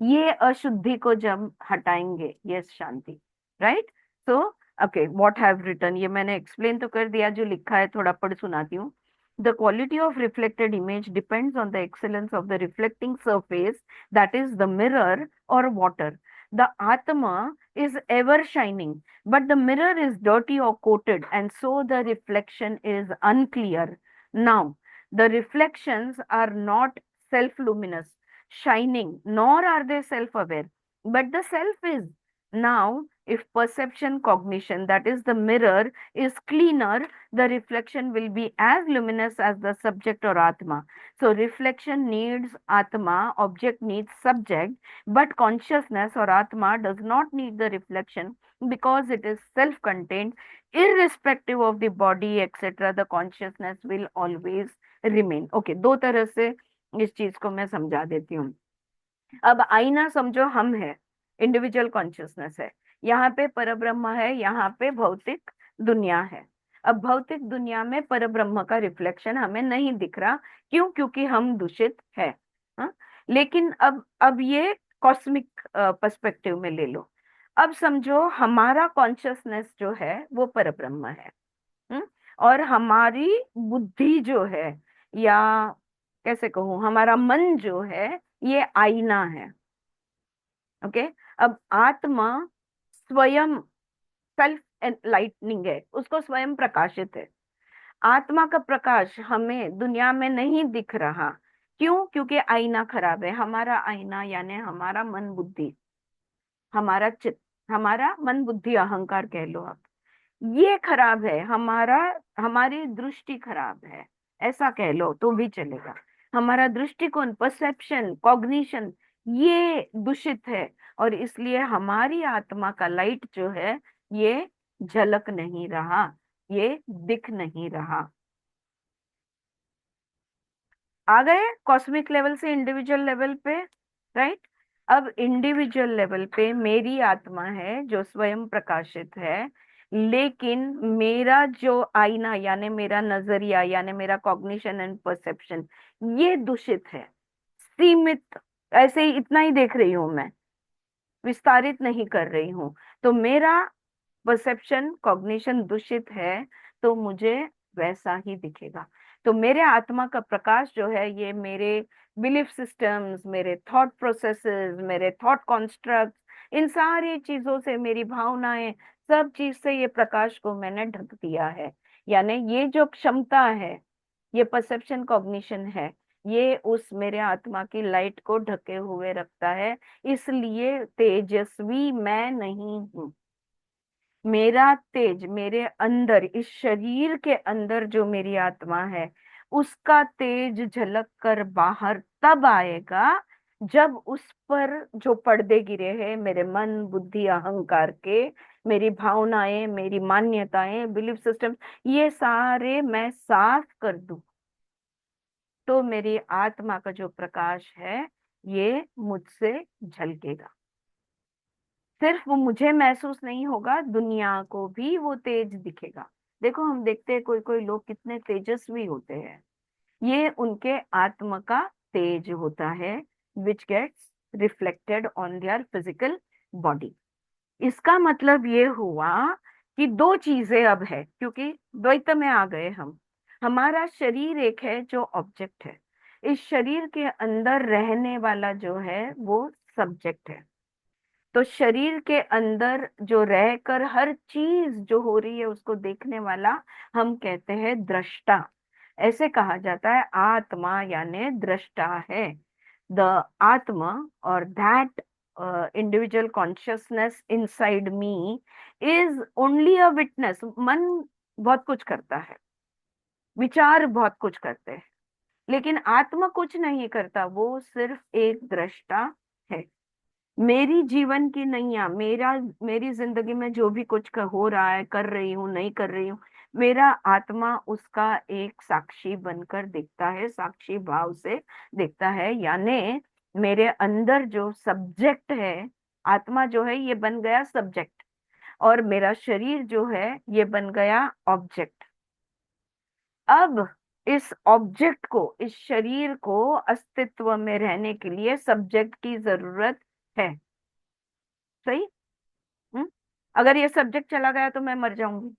ये अशुद्धि को जब हटाएंगे, यस शांति, right? So okay, what have written, ये मैंने एक्सप्लेन तो कर दिया, जो लिखा है थोड़ा पढ़ सुनाती हूँ। The quality of reflected image depends on the excellence of the reflecting surface, that is the mirror or water. The Atma is ever shining, but the mirror is dirty or coated, and so the reflection is unclear. Now, the reflections are not self-luminous, shining, nor are they self-aware, but the self is. Now, if perception, cognition, that is the mirror, is cleaner, the reflection will be as luminous as the subject or Atma. So, reflection needs Atma, object needs subject, but consciousness or Atma does not need the reflection because it is self-contained, irrespective of the body, etc. The consciousness will always remain. Okay, दो तरह से इस चीज को मैं समझा देती हूँ। अब आईना समझो हम है, इंडिविजुअल कॉन्शियसनेस है, यहाँ पे परब्रह्म है, यहाँ पे भौतिक दुनिया है। अब भौतिक दुनिया में परब्रह्म का रिफ्लेक्शन हमें नहीं दिख रहा। क्यों? क्योंकि हम दूषित है। हाँ? लेकिन अब ये कॉस्मिक पर्सपेक्टिव में ले लो। अब समझो हमारा कॉन्शियसनेस जो है वो परब्रह्म है। और हमारी बुद्धि जो है, या कैसे कहूँ, हमारा मन जो है, ये आईना है। ओके? अब आत्मा स्वयं सेल्फ एनलाइटनिंग है, उसको स्वयं प्रकाशित है। आत्मा का प्रकाश हमें दुनिया में नहीं दिख रहा। क्यों? क्योंकि आईना खराब है। हमारा आईना यानी हमारा मन बुद्धि, हमारा चित्त, हमारा मन बुद्धि अहंकार कह लो आप, ये खराब है। हमारी दृष्टि खराब है, ऐसा कह लो तो भी चलेगा। हमारा दृष्टिकोण, परसेप्शन, कॉग्निशन, ये दूषित है, और इसलिए हमारी आत्मा का लाइट जो है ये झलक नहीं रहा, ये दिख नहीं रहा। आ गए कॉस्मिक लेवल से इंडिविजुअल लेवल पे, राइट? अब इंडिविजुअल लेवल पे मेरी आत्मा है जो स्वयं प्रकाशित है, लेकिन मेरा जो आईना यानी मेरा नजरिया यानी मेरा कॉग्निशन एंड परसेप्शन ये दूषित है, सीमित, ऐसे ही इतना ही देख रही हूं मैं, विस्तारित नहीं कर रही हूं। तो मेरा परसेप्शन, कॉग्निशन दूषित है, तो मुझे वैसा ही दिखेगा। तो मेरे आत्मा का प्रकाश जो है ये मेरे बिलीफ सिस्टम्स, मेरे थॉट प्रोसेसेस, मेरे थॉट कॉन्स्ट्रक्ट्स, इन सारी चीजों से, मेरी भावनाएं सब चीज से ये प्रकाश को मैंने ढक दिया है। यानी ये जो क्षमता है, ये परसेप्शन कॉग्निशन है, ये उस मेरे आत्मा की लाइट को ढके हुए रखता है। इसलिए तेजस्वी मैं नहीं हूं। मेरा तेज मेरे अंदर, इस शरीर के अंदर जो मेरी आत्मा है, उसका तेज झलक कर बाहर तब आएगा जब उस पर जो पर्दे गिरे हैं, मेरे मन बुद्धि अहंकार के, मेरी भावनाएं, मेरी मान्यताएं, बिलीफ सिस्टम, ये सारे मैं साफ कर दूं, तो मेरी आत्मा का जो प्रकाश है ये मुझसे झलकेगा। सिर्फ वो मुझे महसूस नहीं होगा, दुनिया को भी वो तेज दिखेगा। देखो हम देखते हैं कोई कोई लोग कितने तेजस्वी होते हैं, ये उनके आत्मा का तेज होता है, which gets reflected on their physical body. इसका मतलब ये हुआ कि दो चीजें अब है, क्योंकि द्वैत में आ गए हम। हमारा शरीर एक है जो ऑब्जेक्ट है, इस शरीर के अंदर रहने वाला जो है वो सब्जेक्ट है। तो शरीर के अंदर जो रहकर हर चीज जो हो रही है उसको देखने वाला हम कहते हैं दृष्टा। ऐसे कहा जाता है आत्मा यानी दृष्टा है। द आत्मा और that individual consciousness inside me is only a witness. मन बहुत कुछ करता है, विचार बहुत कुछ करते हैं, लेकिन आत्मा कुछ नहीं करता, वो सिर्फ एक दृष्टा है। मेरी जीवन की नैया, मेरी जिंदगी में जो भी कुछ हो रहा है, कर रही हूँ नहीं कर रही हूँ, मेरा आत्मा उसका एक साक्षी बनकर देखता है, साक्षी भाव से देखता है। यानी मेरे अंदर जो सब्जेक्ट है, आत्मा जो है ये बन गया सब्जेक्ट, और मेरा शरीर जो है ये बन गया ऑब्जेक्ट। अब इस ऑब्जेक्ट को, इस शरीर को अस्तित्व में रहने के लिए सब्जेक्ट की जरूरत है। सही? अगर ये सब्जेक्ट चला गया तो मैं मर जाऊंगी।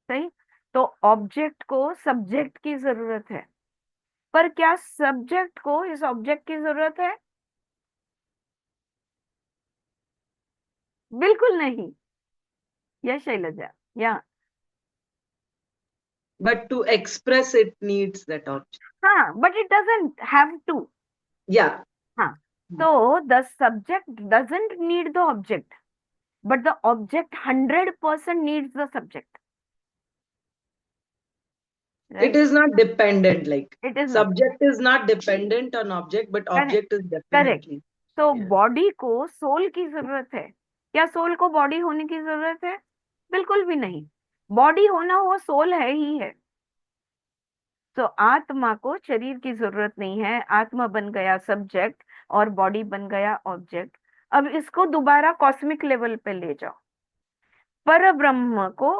सही? तो ऑब्जेक्ट को सब्जेक्ट की जरूरत है, पर क्या सब्जेक्ट को इस ऑब्जेक्ट की जरूरत है? बिल्कुल नहीं। या शैलजा? या But to express it needs that object. हाँ, but it doesn't have to. Yeah. हाँ, तो the subject doesn't need the object, but the object 100% needs the subject, It right? is not dependent, like It is not subject is not dependent on object, but correct. object is correct. definitely. तो Yeah. Body को soul की जरूरत है। क्या soul को body होने की जरूरत है? बिल्कुल भी नहीं। बॉडी होना वो सोल है ही है। तो आत्मा को शरीर की जरूरत नहीं है, आत्मा बन गया सब्जेक्ट और बॉडी बन गया ऑब्जेक्ट। अब इसको दोबारा कॉस्मिक लेवल पे ले जाओ। पर ब्रह्म को,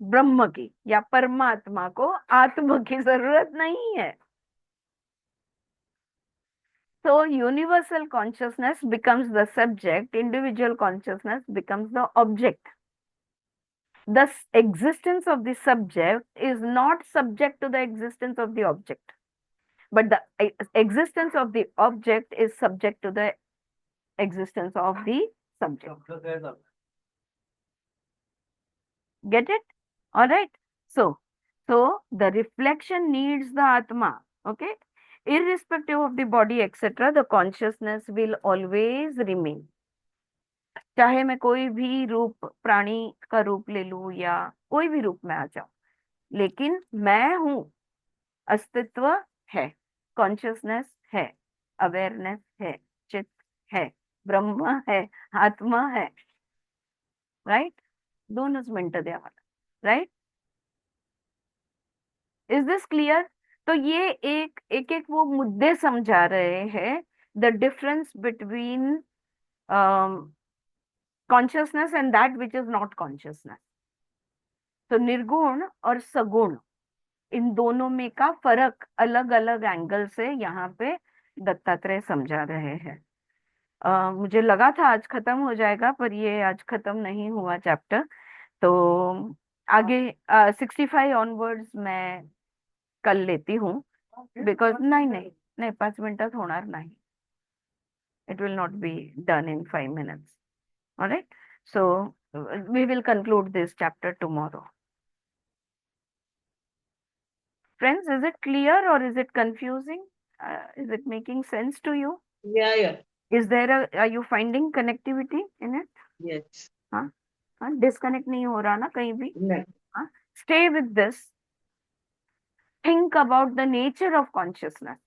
ब्रह्म की या परमात्मा को आत्मा की जरूरत नहीं है। So universal consciousness becomes the subject, individual consciousness becomes the object. The existence of the subject is not subject to the existence of the object, but the existence of the object is subject to the existence of the subject. Get it? All right. So the reflection needs the Atma. Okay. Irrespective of the body, etc., the consciousness will always remain. चाहे मैं कोई भी रूप, प्राणी का रूप ले लूं या कोई भी रूप में आ जाऊं, लेकिन मैं हूं, अस्तित्व है, कॉन्शियसनेस है, अवेयरनेस है, चित है, ब्रह्म है, आत्मा है। राइट? 2 मिनट द्या मला। राइट? Is this clear? तो ये एक एक वो मुद्दे समझा रहे हैं, the difference between consciousness and that which is not consciousness. तो निर्गुण और सगुण, इन दोनों में का फर्क अलग अलग एंगल से यहाँ पे दत्तात्रेय समझा रहे हैं। मुझे लगा था आज खत्म हो जाएगा, पर ये आज खत्म नहीं हुआ चैप्टर। तो आगे 65 ऑनवर्ड्स मैं कल लेती हूँ, बिकॉज नहीं नहीं नहीं 5 मिनिटात होणार नाही, it will not be done in 5 minutes. Alright? So we will conclude this chapter tomorrow. Friends, is it clear or is it confusing? Is it making sense to you? Yeah. Are you finding connectivity in it? Yes. हाँ disconnect नहीं हो रहा ना कहीं भी? No. हाँ stay with this. Think about the nature of consciousness.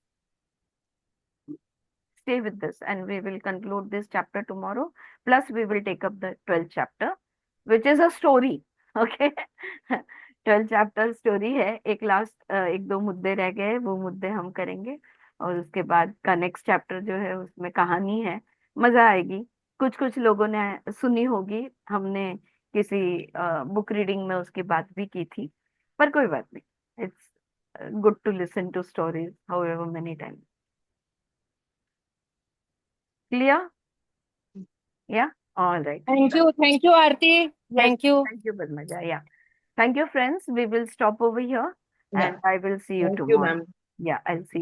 Stay with this, and we will conclude this chapter tomorrow. Plus, we will take up the 12th chapter, which is a story. Okay, 12th chapter story है. एक last एक दो मुद्दे रह गए, वो मुद्दे हम करेंगे, और उसके बाद का नेक्स्ट चैप्टर जो है उसमें कहानी है. मजा आएगी. कुछ कुछ लोगों ने सुनी होगी, हमने किसी बुक रीडिंग में उसकी बात भी की थी, पर कोई बात नहीं. It's good to listen to stories however many times. Clear? Yeah? All right. Thank you, Aarti. Thank you. Thank you, Padmaja. Yeah. Thank you, friends. We will stop over here, Yeah. and I will see you Thank you, tomorrow. ma'am. Yeah, I'll see you.